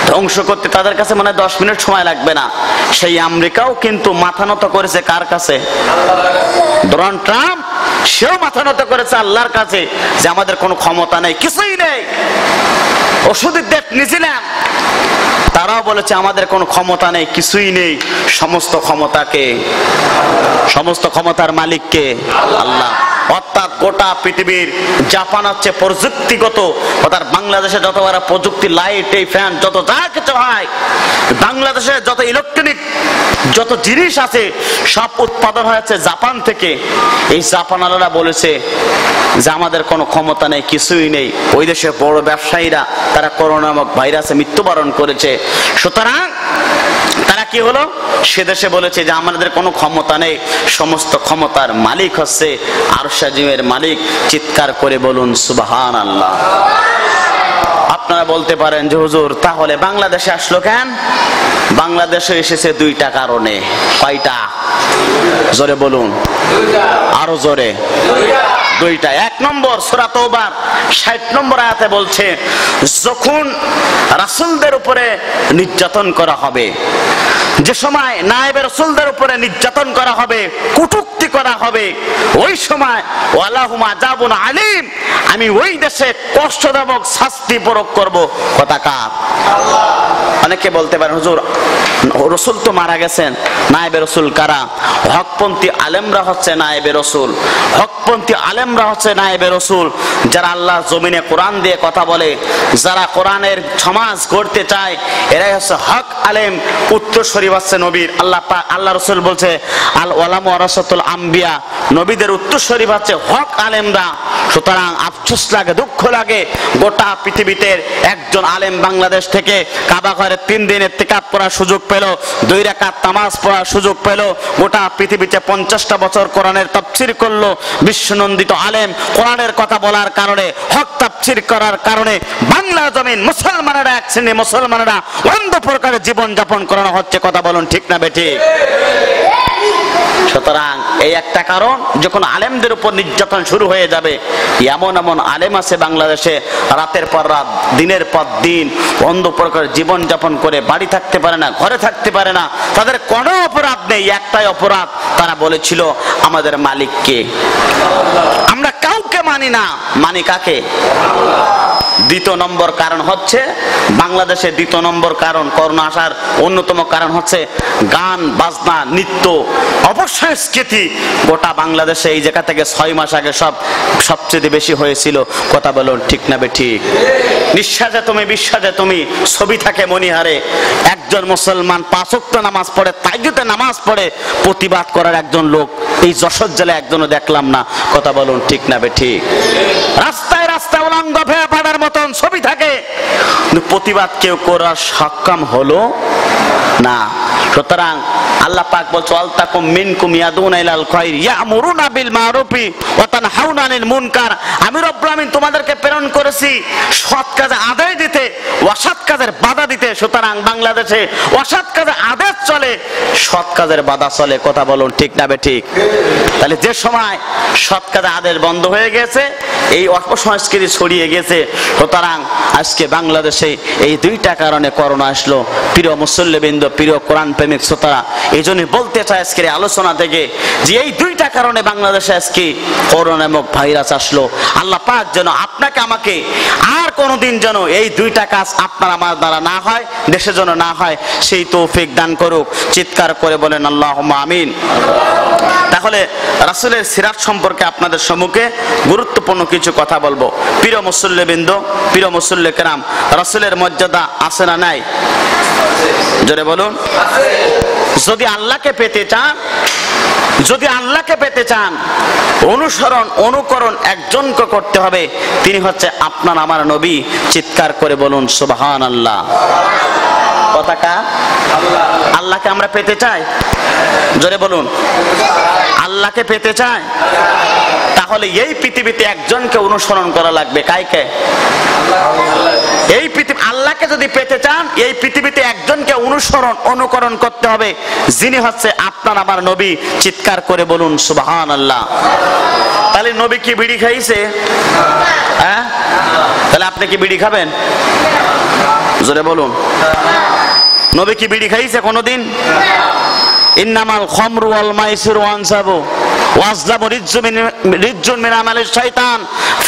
ধ্বংস করতে তাদের কাছে মানে 10 মিনিট সময় লাগবে না। সেই আমেরিকাও কিন্তু মাথা নত করেছে কার কাছে? ডোনাল্ড ট্রাম্প, সেও মাথা নত করেছে আল্লাহর কাছে যে আমাদের কোনো ক্ষমতা নেই, কিছুই নেই। ওষুধের দেশ নিউজিল্যান্ড, তারাও বলেছে আমাদের কোনো ক্ষমতা নেই, কিছুই নেই। সমস্ত ক্ষমতাকে, সমস্ত ক্ষমতার মালিককে আল্লাহ। অর্থাৎ গোটা পৃথিবীর, জাপান হচ্ছে প্রযুক্তিগত, অর্থাৎ বাংলাদেশে যত বড় প্রযুক্তি, লাইট, এই ফ্যান, যত যা কিছু হয়, বাংলাদেশে যত ইলেকট্রনিক যত জিনিস আছে সব উৎপাদন হয়েছে জাপান থেকে। এই জাপানারা বলেছে যে আমাদের কোনো ক্ষমতা নেই, কিছুই নেই। ওই দেশের বড় ব্যবসায়ীরা তারা করোনা নামক ভাইরাসে মৃত্যুবরণ করেছে। সুতরাং তারা কি হলো, সে দেশে বলেছে যে আমাদের কোনো ক্ষমতা নেই, সমস্ত ক্ষমতার মালিক হচ্ছে আরশ আজিমের মালিক। চিৎকার করে বলুন সুবহানাল্লাহ। আপনারা বলতে পারেন যে হুজুর তাহলে বাংলাদেশে আসলো কেন? বাংলাদেশে এসেছে 2টা কারণে। কয়টা? জোরে বলুন, আরো জোরে। 2টা। 1 নম্বর সূরা তাওবার 60 নম্বর আয়াতে বলছে, যখন রাসূলদের উপরে নির্যাতন করা হবে, যে সময় নায়েবে রাসূলদের উপরে নির্যাতন করা হবে, কটূক্তি করা হবে, ওই সময় ওয়ালাহুম আযাবুন আলীম, আমি ওই দেশে কষ্টদায়ক শাস্তি প্রয়োগ করব। কথা কার? অনেকে বলতে পারেন হুজুর রাসূল তো মারা গেছেন, নায়েবে রাসূল কারা? হকপন্থী আলেমরা হচ্ছে নায়েবে রাসূল। হকপন্থী আলেমরা হচ্ছে নায়েবে রাসূল, যারা আল্লাহর জমিনে কোরআন দিয়ে কথা বলে, যারা কোরআনের সমাজ গড়তে চায়, এরাই হচ্ছে হক আলেম। উত্তরসূরি হচ্ছে নবীর। আল্লাহ রাসূল বলছে আল উলামা ওয়ারাসাতুল আম্বিয়া, নবীদের উত্তরসূরি হচ্ছে হক আলেমরা। সুতরাং আফসোস লাগে, দুঃখ লাগে, গোটা পৃথিবীতে একজন আলেম বাংলাদেশ থেকে কাবা ঘরে 3 দিন ইতিকাফ করার সুযোগ পেল, 2 রাকাত নামাজ পড়ার সুযোগ পেল, গোটা পৃথিবীতে 50টা বছর কোরআনের তাফসীর করলো। বিশ্বনন্দিত আলেম, কোরআনের কথা বলার কারণে, হক তাফসীর করার কারণে বাংলা জমিন মুসলমানেরা, এক শ্রেণী মুসলমানেরা অন্ধ প্রকারে জীবন যাপন করানো হচ্ছে। কথা বলুন ঠিক না বেঠিক? সুতরাং এই একটা কারণ, যখন আলেমদের উপর নির্যাতন শুরু হয়ে যাবে, এমন এমন আলেম আছে বাংলাদেশে রাতের পর রাত, দিনের পর দিন অন্ধ প্রকার জীবন যাপন করে বাড়ি থাকতে পারে না, ঘরে থাকতে পারে না, তাদের কোনো অপরাধ নেই, একটাই অপরাধ, তারা বলেছিল আমাদের মালিককে। আমরা কাউকে মানি না, মানি কাকে? 2 নম্বর কারণ হচ্ছে বাংলাদেশে, 2 নম্বর কারণ করোনা আসার অন্যতম কারণ হচ্ছে গান বাজনা, নৃত্য, অপসংস্কৃতি। গোটা বাংলাদেশে এই জায়গা থেকে 6 মাস আগে সবচেয়ে বেশি হয়েছিল। কথা বলো ঠিক না বেঠিক? নিঃশ্বাসে তুমি বিশ্বাসে তুমি, ছবি থাকে মনিহারে। একজন মুসলমান 5 ওয়াক্ত নামাজ পড়ে, তাহাজ্জুদে নামাজ পড়ে, প্রতিবাদ করার একজন লোক এই যশোর জেলায় একজনও দেখলাম না। কথা বলুন ঠিক না বেঠিক? রাস্তায় রাস্তায় উলঙ্গ ভেড়া পাড়ার মতন ছবি থাকে, প্রতিবাদ কেউ করার সক্ষম হলো না। সুতরাং আল্লাহ পাক বলছে আলতাকুম মিনকুম ইয়াদুনা ইলাল খায়র ইয়ামুরুনা বিল মারুফি ওয়া তানহাউনা আনিল মুনকার। আমি রব্বুল আমিন তোমাদেরকে প্রেরণ করেছি সৎ কাজে আদেশ দিতে, অসৎ কাজের বাধা দিতে। সুতরাং বাংলাদেশে অসৎ কাজে আদেশ চলে, সৎ কাজের বাধা চলে। কথা বলুন ঠিক না বেঠিক? তাহলে যে সময় সৎ কাজে আদেশ বন্ধ হয়ে গেছে, এই অপসংস্কৃতি ছড়িয়ে গেছে, সুতরাং আজকে বাংলাদেশে এই 2টা কারণে করোনা আসলো। প্রিয় মুসল্লিবৃন্দ, প্রিয় কোরআন প্রেমিক শ্রোতারা, এই জন্য বলতে চাই আজকের আলোচনা থেকে যে এই 2টা কারণে বাংলাদেশে আজকে করোনা নামক ভাইরাস আসলো। আল্লাহ পাক যেন আপনাকে আমাকে আর কোনোদিন যেন এই 2টা কাজ আপনার আমার দ্বারা না হয়, দেশের জন্য না হয়, সেই তৌফিক দান করুক। চিৎকার করে বলেন আল্লাহুম্মা আমিন। তাহলে রাসূলের সিরাত সম্পর্কে আপনাদের সম্মুখে গুরুত্বপূর্ণ কিছু কথা বলবো। প্রিয় মুসল্লিবৃন্দ, প্রিয় মুসল্লি কেরাম, রাসূলের মর্যাদা আছে না নাই? জোরে বলুন। যদি আল্লাহকে পেতে চান অনুকরণ একজনকে করতে হবে, তিনি হচ্ছে আপনার আমার নবী। চিৎকার করে বলুন সুবহানাল্লাহ। কথাটা আল্লাহকে আমরা পেতে চাই, জোরে বলুন আল্লাহকে পেতে চাই, তাহলে এই পৃথিবীতে একজনকে অনুসরণ করা লাগবে। কাইকে? এই পৃথিবী আল্লাহকে যদি পেতে চান এই পৃথিবীতে একজনকে অনুকরণ করতে হবে, যিনি হচ্ছে আপনার আমার নবী। চিৎকার করে বলুন সুবহানাল্লাহ। তাহলে নবী কি বিড়ি খাইছে? হ্যাঁ, তাহলে আপনি কি বিড়ি খাবেন? জোরে বলুন। নবী কি বিড়ি খাইছে কোনদিন? ইন্নামাল খামরু ওয়াল মাইসিরু ওয়াল আনসাবু ওয়াজলামু রিজ্জুন মিন আমালিশ শাইতান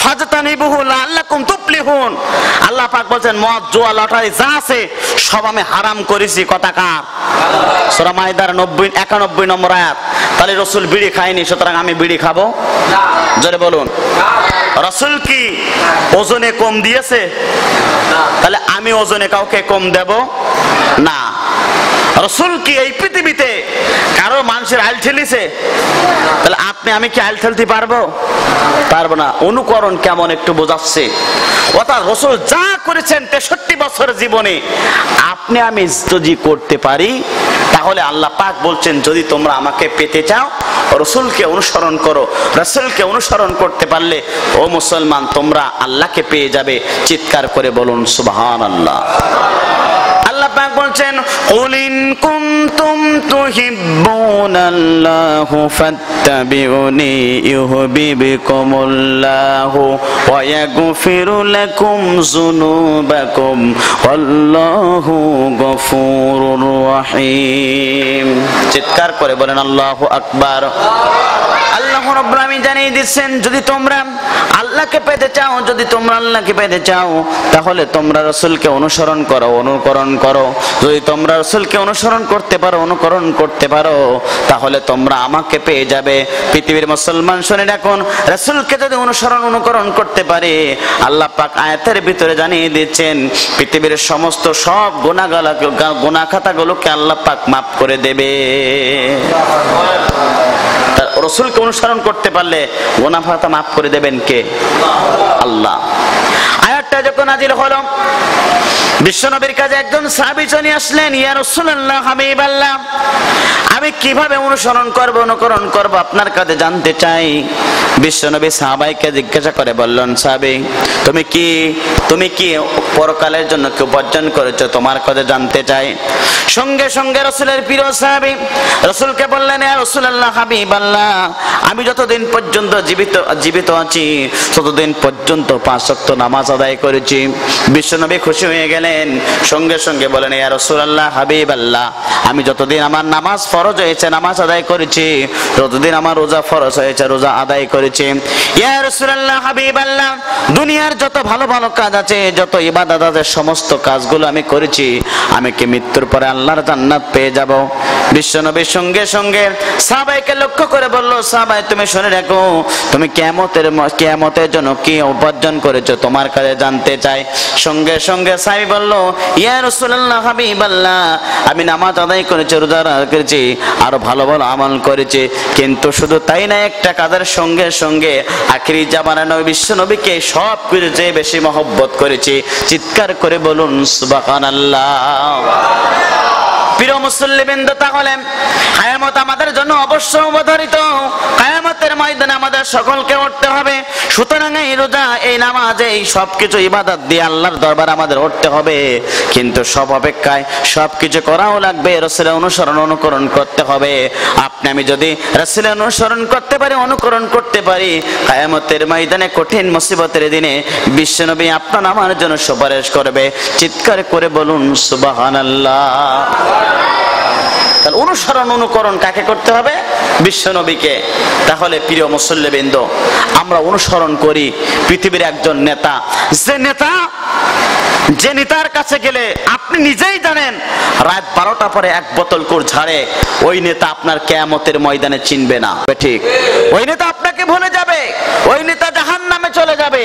ফাজতানিবুহু লাআল্লাকুম তুফলিহুন। আল্লাহ পাক বলেন মদ, জুয়া, লটারি যা আছে সব আমি হারাম করেছি। কথা কার? সূরা মাইদার 91 নম্বর আয়াত। তাহলে রাসূল বিড়ি খায়নি, সুতরাং আমি বিড়ি খাবো না। জোরে বলুন। রাসূল কি ওজনে কম দিয়েছে? তাহলে আমি ওজনে কাউকে কম দেব না। রাসূল কি এই পৃথিবীতে কারো মানুষের আইল ঠেলিছে? তাহলে আপনি আমি কি আইল ঠেলতে পারবো না। অনুকরণ কেমন একটু বোঝাচ্ছে। অর্থাৎ রাসূল যা করেছেন 63 বছর জীবনে আপনি আমি যদি করতে পারি, তাহলে আল্লাহ পাক বলছেন যদি তোমরা আমাকে পেতে চাও রাসূলকে অনুসরণ করো। রাসূলকে অনুসরণ করতে পারলে ও মুসলমান তোমরা আল্লাহকে পেয়ে যাবে। চিৎকার করে বলুন সুবহানাল্লাহ। আল্লাহ পাক বলছেন কুল ইন কুনতুম তুহিব্বুনাল্লাহু ফাত্তাবিউনি ইউহিব্বুকুমুল্লাহু ওয়া ইয়াগফিরু লাকুম যুনুবাকুম আল্লাহু গফুরুর রহিম। চিৎকার করে বলেন আল্লাহু আকবার। আল্লাহ রাব্বুল আলামিন জানিয়ে দিচ্ছেন যদি তোমরা আল্লাহকে পেতে চাও, তাহলে তোমরা রাসূলকে অনুকরণ করো। যদি তোমরা রাসূলকে অনুকরণ করতে পারো তাহলে তোমরা আমাকে পেয়ে যাবে। পৃথিবীর মুসলমান শুনে রাখুন, রাসূলকে যদি অনুকরণ করতে পারে আল্লাহ পাক আয়াতের ভিতরে জানিয়ে দিচ্ছেন পৃথিবীর সমস্ত সব গুনাহ খাতাগুলোকে আল্লাহ পাক মাফ করে দেবে। রাসূলকে অনুসরণ করতে পারলে গুনাহ খাতা মাফ করে দেবেন কে? আল্লাহ। আয়াতটা যখন নাযিল হলো বিশ্বনবীর কাছে একজন সাহাবী চলে আসলেন, ইয়া রাসূলুল্লাহ হাবিবাল্লাহ, আমি কিভাবে অনুকরণ করব আপনার কাছে জানতে চাই। বিশ্বনবী সাহাবাইকে জিজ্ঞাসা করে বললেন, সাহাবী তুমি কি পরকালের জন্য কি উপার্জন করেছো তোমার কাছে জানতে চাই। সঙ্গে সঙ্গে রাসূলের প্রিয় সাহাবী রাসূলকে বললেন, ইয়া রাসূলুল্লাহ হাবিবাল্লাহ, আমি যতদিন পর্যন্ত জীবিত আছি ততদিন পর্যন্ত 5 ওয়াক্ত নামাজ আদায় করেছি। বিশ্বনবী খুশি হয়ে গেলেন, সঙ্গে সঙ্গে বলেন, ইয়া রাসূলুল্লাহ হাবিবাল্লাহ, আমি যতদিন আমার নামাজ ফরজ হয়েছে নামাজ আদায় করেছি, যতদিন আমার রোজা ফরজ হয়েছে রোজা আদায় করেছি। ইয়া রাসূলুল্লাহ হাবিবাল্লাহ, দুনিয়ার যত ভালো ভালো কাজ আছে, যত ইবাদত আছে, সমস্ত কাজগুলো আমি করেছি, আমি কি মৃত্যুর পরে আল্লাহর জান্নাত পেয়ে যাব? বিশ্বনবী সঙ্গে সঙ্গে সাহাবাইকে লক্ষ্য করে বলল, সাহাবাই তুমি শুনে রাখো, তুমি কিয়ামতের জন্য কি উপার্জন করেছো তোমার কাছে জানতে চাই। সঙ্গে সঙ্গে সাহাবী বলল, ইয়া রাসূলুল্লাহ হাবিবাল্লাহ, আমি নামাজ আদায় করেছি, রোজা রেখেছি, আরো ভালো ভালো আমল করেছি, কিন্তু শুধু তাই না, একটা কাজের সঙ্গে সঙ্গে আখিরি জামানার নবী বিশ্বনবীকে সব কিছু চেয়ে বেশি মহব্বত করেছি। চিৎকার করে বলুন সুবহানাল্লাহ। প্রিয় মুসল্লিবৃন্দ, তাহলে কিয়ামত আমাদের জন্য অবশ্য অবধারিত। কিয়ামতের ময়দানে আমাদের সকলকে উঠতে হবে। সুতরাং এই রোজা, এই নামাজ, এই সবকিছু ইবাদত দিয়ে আল্লাহর দরবারে আমাদের উঠতে হবে। কিন্তু সব অপেক্ষায় সবকিছু করাও লাগবে, রাসূলের অনুকরণ করতে হবে। আপনি আমি যদি রাসূলের অনুসরণ করতে পারি, অনুকরণ করতে পারি, কিয়ামতের ময়দানে কঠিন মুসিবতের দিনে বিশ্বনবী আপনার আমার জন্য সুপারিশ করবে। চিৎকার করে বলুন সুবহানাল্লাহ। তাহলে অনুকরণ কাকে করতে হবে? বিশ্বনবীকে। তাহলে প্রিয় মুসল্লিবৃন্দ, আমরা অনুসরণ করি পৃথিবীর একজন নেতা, যে নেতার কাছে গেলে আপনি নিজেই জানেন রাত 12টা পরে এক বোতল করে ঝাড়ে, ওই নেতা আপনার কিয়ামতের ময়দানে চিনবে না। ঠিক, ওই নেতা আপনাকে নেতাকে ভুলে যাবে, ওই নেতা জাহান্নামে চলে যাবে।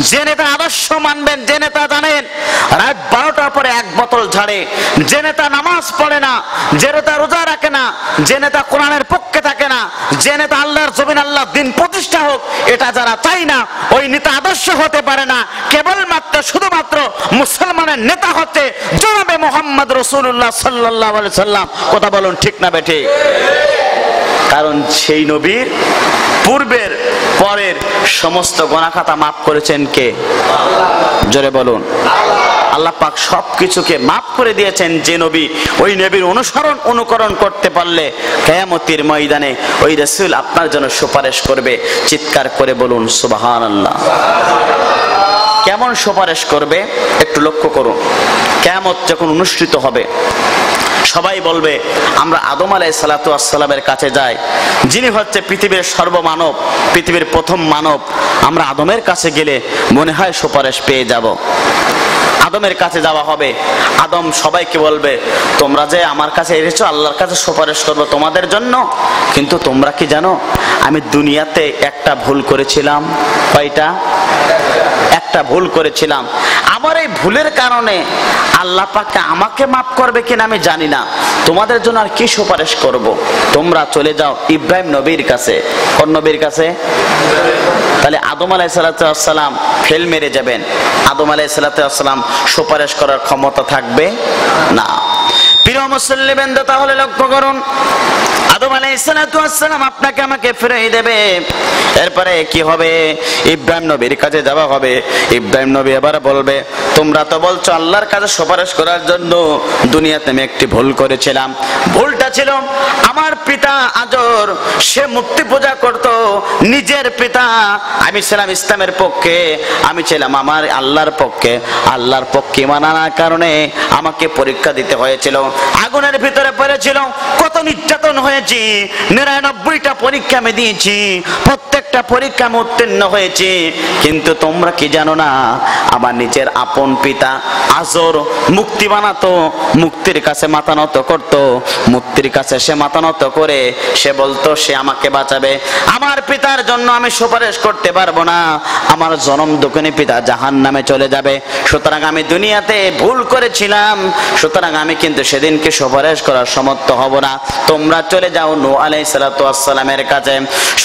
যে নেতা আদর্শ মানবেন, যে নেতা জানেন রাত 12টার পরে এক বোতল ঝাড়ে, যে নেতা নামাজ পড়ে না, যে নেতা রোজা রাখে না, যে নেতা কোরআনের পক্ষে থাকে না, যে নেতা আল্লাহর জমিন আল্লাহর দিন প্রতিষ্ঠা হোক এটা যারা চাই না, ওই নেতা আদর্শ হতে পারে না। কেবলমাত্র শুধুমাত্র মুসলমানের নেতা হচ্ছে জনাবে মুহাম্মদ রাসূলুল্লাহ সাল্লাল্লাহু আলাইহি সাল্লাম। কথা বলুন ঠিক না বেঠিক? কারণ সেই নবীর পূর্বের পরের সমস্ত গুনাহ খাতা মাফ করেছেন কে? জোরে বলুন। আল্লাহ পাক সবকিছুকে মাফ করে দিয়েছেন যে নবী, ওই নবীর অনুকরণ করতে পারলে কিয়ামতের ময়দানে ওই রাসূল আপনার জন্য সুপারিশ করবে। চিৎকার করে বলুন সুবহানাল্লাহ। কেমন সুপারিশ করবে একটু লক্ষ্য করুন। কিয়ামত যখন অনুষ্ঠিত হবে সবাই বলবে আমরা আদম আলাইহিস সালাতু ওয়াস সালামের কাছে যাই, যিনি হচ্ছে পৃথিবীর সর্বমানব, পৃথিবীর প্রথম মানব। আমরা আদমের কাছে গেলে মনে হয় সুপারিশ পেয়ে যাব। আদমের কাছে যাওয়া হবে, আদম সবাইকে বলবে তোমরা যে আমার কাছে এসেছো আল্লাহর কাছে সুপারিশ করবো তোমাদের জন্য, কিন্তু তোমরা কি জানো আমি দুনিয়াতে একটা ভুল করেছিলাম। কয়টা? একটা ভুল করেছিলাম। আমার এই ভুলের কারণে আল্লাহ পাক আমাকে মাফ করবে কিনা আমি জানি না, তোমাদের জন্য আর কি সুপারিশ করব। তোমরা চলে যাও ইব্রাহিম নবীর কাছে। কোন নবীর কাছে? তাহলে আদম আলাইহিস সালাতু ওয়াস সালাম ফেল মেরে যাবেন। আদম আলাইহিস সালাতু ওয়াস সালাম সুপারিশ করার ক্ষমতা থাকবে না। প্রিয় মুসল্লিবৃন্দ, তাহলে লক্ষ্য করুন, আদম আলাইহিস সালাতু ওয়াস সালাম আপনাকে আমাকে ফিরিয়ে দেবে। এরপরে কি হবে? ইব্রাহিম নবীর কাছে যাওয়া হবে। ইব্রাহিম নবী এবার বলবে তোমরা তো বলছো আল্লাহর কাছে সুপারিশ করার জন্য দুনিয়াতে আমি একটি ভুল করেছিলাম। ভুলটা ছিল আমার পিতা আজর, সে মূর্তি পূজা করত। নিজের পিতা, আমি ছিলাম ইসলামের পক্ষে, আমি ছিলাম আমার আল্লাহর পক্ষে। আল্লাহর পক্ষে মানার কারণে আমাকে পরীক্ষা দিতে হয়েছিল, আগুনের ভিতরে পড়েছিল, কত নির্যাতন হয়েছি। 99টা পরীক্ষা আমি দিয়েছি, প্রত্যেকটা পরীক্ষা আমি উত্তীর্ণ হয়েছি। কিন্তু তোমরা কি জানো না, আমার নিজের আপন পিতা আজর মুক্তি বানাতো, মুক্তির কাছে মাথা নত করতো। মুক্তির কাছে সে মাথা নত করে সে বলতো সে আমাকে বাঁচাবে। আমার পিতার জন্য আমি সুপারিশ করতে পারবো না, আমার জনম দুঃখিনী পিতা জাহান্নামে চলে যাবে। সুতরাং আমি দুনিয়াতে ভুল করেছিলাম, সুতরাং আমি কিন্তু সেদিনকে সুপারিশ করার সমর্থ হব না। তোমরা চলে যাও নূহ আলাইহিস সালাতু ওয়াস সালামের কাছে।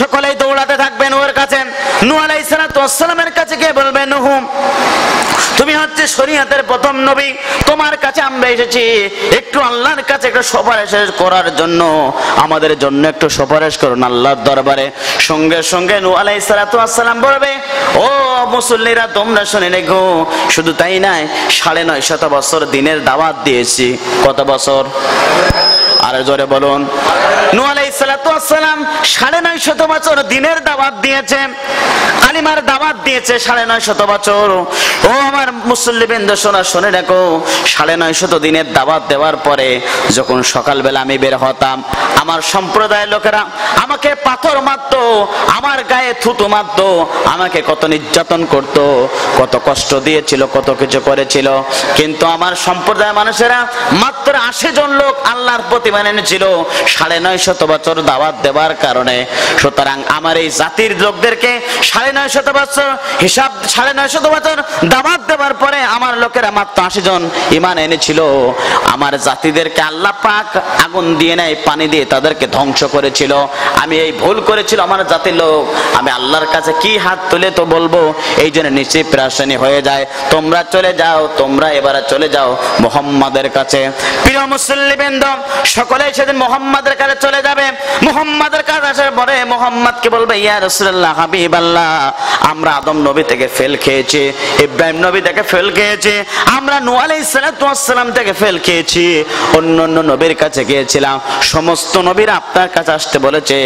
সকলেই দৌড়াতে থাকবে নূহের কাছে। নূহ আলাইহিস সালাতু ওয়াস সালামের কাছে গিয়ে বলবে নূহ তুমি হচ্ছে শরীয়তের প্রথম নবী, তোমার কাছে আমরা এসেছি একটু আল্লাহর কাছে একটু সুপারিশ করার জন্য, আমাদের জন্য একটু সুপারিশ করুন আল্লাহর দরবারে। সঙ্গে সঙ্গে নূহ আলাইহিস সালাতু ওয়াস সালাম বলবে ও মুসল্লিরা তোমরা শুনে রেখো, শুধু তাই নয় 950 বছর দিনের দাওয়াত দিয়েছি। কত বছর? আরে জোরে বলুন। নূহ আলাইহিস সালাতু ওয়াস সালাম 950 বছর দিনের দাওয়াত দিয়েছেন, কালিমার দাওয়াত দিয়েছে 950 বছর। ও আমার মুসল্লিবৃন্দ শুনে রাখো, 950 দিনের দাওয়াত দেওয়ার পরে যখন সকালবেলা আমি বের হতাম, আমার সম্প্রদায়ের লোকেরা আমাকে পাথর মারতো, আমার গায়ে থুতু মারতো, আমাকে কত নির্যাতন করতো, কত কষ্ট দিয়েছিল, কত কিছু করেছিল। কিন্তু আমার সম্প্রদায়ের মানুষেরা মাত্র 80 জন লোক আল্লাহর প্রতি মেনে নিয়েছিল 950 বছর দাওয়াত দেওয়ার কারণে। সুতরাং আমার এই জাতির লোকদেরকে 950 বছর হিসাব 950 বছর দাওয়াত দেওয়ার পরে আমার লোকেরা মাত্র 80 জন ঈমান এনেছিল। আমার জাতিদেরকে আল্লাহ পাক আগুন দিয়ে নাই, পানি দিয়ে তাদেরকে ধ্বংস করেছিল। আমি এই ভুল করেছিল আমার জাতির লোক, আমি আল্লাহর কাছে কি হাত তুলে তো বলবো, এই জন্য নিচে প্রাশানি হয়ে যায়। তোমরা চলে যাও, তোমরা এবারে চলে যাও মুহাম্মাদের কাছে। প্রিয় মুসল্লিবৃন্দ, সকলেই সেদিন মুহাম্মাদের কাছে চলে যাবে। মুহাম্মাদের কাছে আসার পরে মুহাম্মদকে বলবে ইয়া রাসূলুল্লাহ, হাবিবাল্লাহ, আমরা আদম নবী থেকে ফেল খেয়েছি, ইব্রাহিম নবী থেকে ফেল খেয়েছি, আমরা নূহ আলাইহিস সালাতু ওয়াস সালাম থেকে ফেল খেয়েছি, অন্যান্য নবীর কাছে গিয়েছিলাম, সমস্ত নবীরা আপনার কাছে আসতে বলেছে,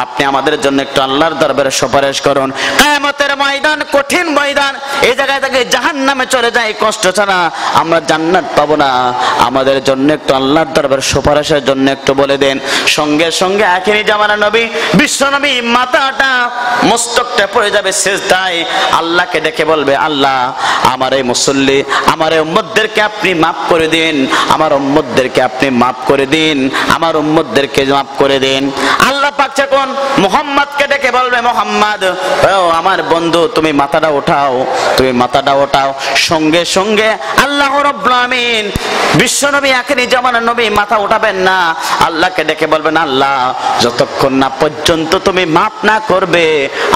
আপনি আমাদের জন্য একটু আল্লাহর দরবারে সুপারিশ করুন। কিয়ামতের ময়দান কঠিন ময়দান, এই জায়গায় থেকে জাহান্নামে চলে যায়, কষ্ট ছাড়া আমরা জান্নাত পাবো না। আমাদের জন্য একটু আল্লাহর দরবারে সুপারিশের জন্য জন্য একটু বলে দেন। সঙ্গে সঙ্গে আখেরি জামানার নবী বিশ্ব নবী মাথাটা মস্তকটা পড়ে যাবে সিজদায়, আল্লাহকে ডেকে বলবে, আল্লাহ আমার এই মুসল্লি, আমার এই উম্মতদেরকে আপনি মাফ করে দিন, আমার উম্মতদেরকে আপনি মাফ করে দিন, আমার উম্মতদেরকে মাফ করে দিন। আল্লাহ পাক যখন মুহাম্মদকে ডেকে বলবে, মুহাম্মদ ও আমার বন্ধু তুমি মাথাটা ওঠাও, তুমি মাথাটা ওঠাও। সঙ্গে সঙ্গে আল্লাহ রাব্বুল আমিন বিশ্বনবী আখেরি জামানার নবী মাথা উঠাবেন না, আল্লাহকে ডেকে বলবেন, আল্লাহ যতক্ষণ না পর্যন্ত তুমি মাফ না করবে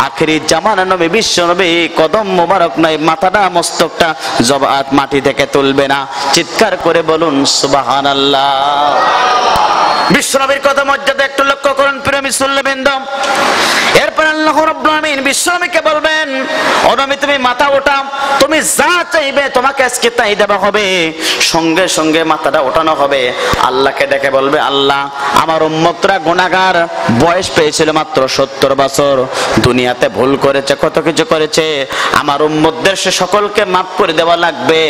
আখেরি জামানার নবী বিশ্বনবী কদম মোবারক নয় মাথাটা মস্তকটা জবাত মাটি থেকে তুলবে না। চিৎকার করে বলুন সুবহানাল্লাহ। বিশ্বনবীর কথা মর্যাদা একটু লক্ষ্য করুন প্রিয় মুসল্লিবৃন্দ। এরপর আল্লাহ রাব্বুল আমিন বিশ্বনবীকে বলবেন, ও নবী তুমি মাথা ওঠাও, তুমি যা চাইবে তোমাকে আজকে তাই দেওয়া হবে। সঙ্গে সঙ্গে মাথাটা ওঠানো হবে, আল্লাহকে ডেকে বলবে, আল্লাহ আমার উম্মতরা গুনাহগার, বয়স পেয়েছিল মাত্র 70 বছর, দুনিয়াতে ভুল করেছে, কত কিছু করেছে, আমার উম্মতদের সে সকলকে মাফ করে দেওয়া লাগবে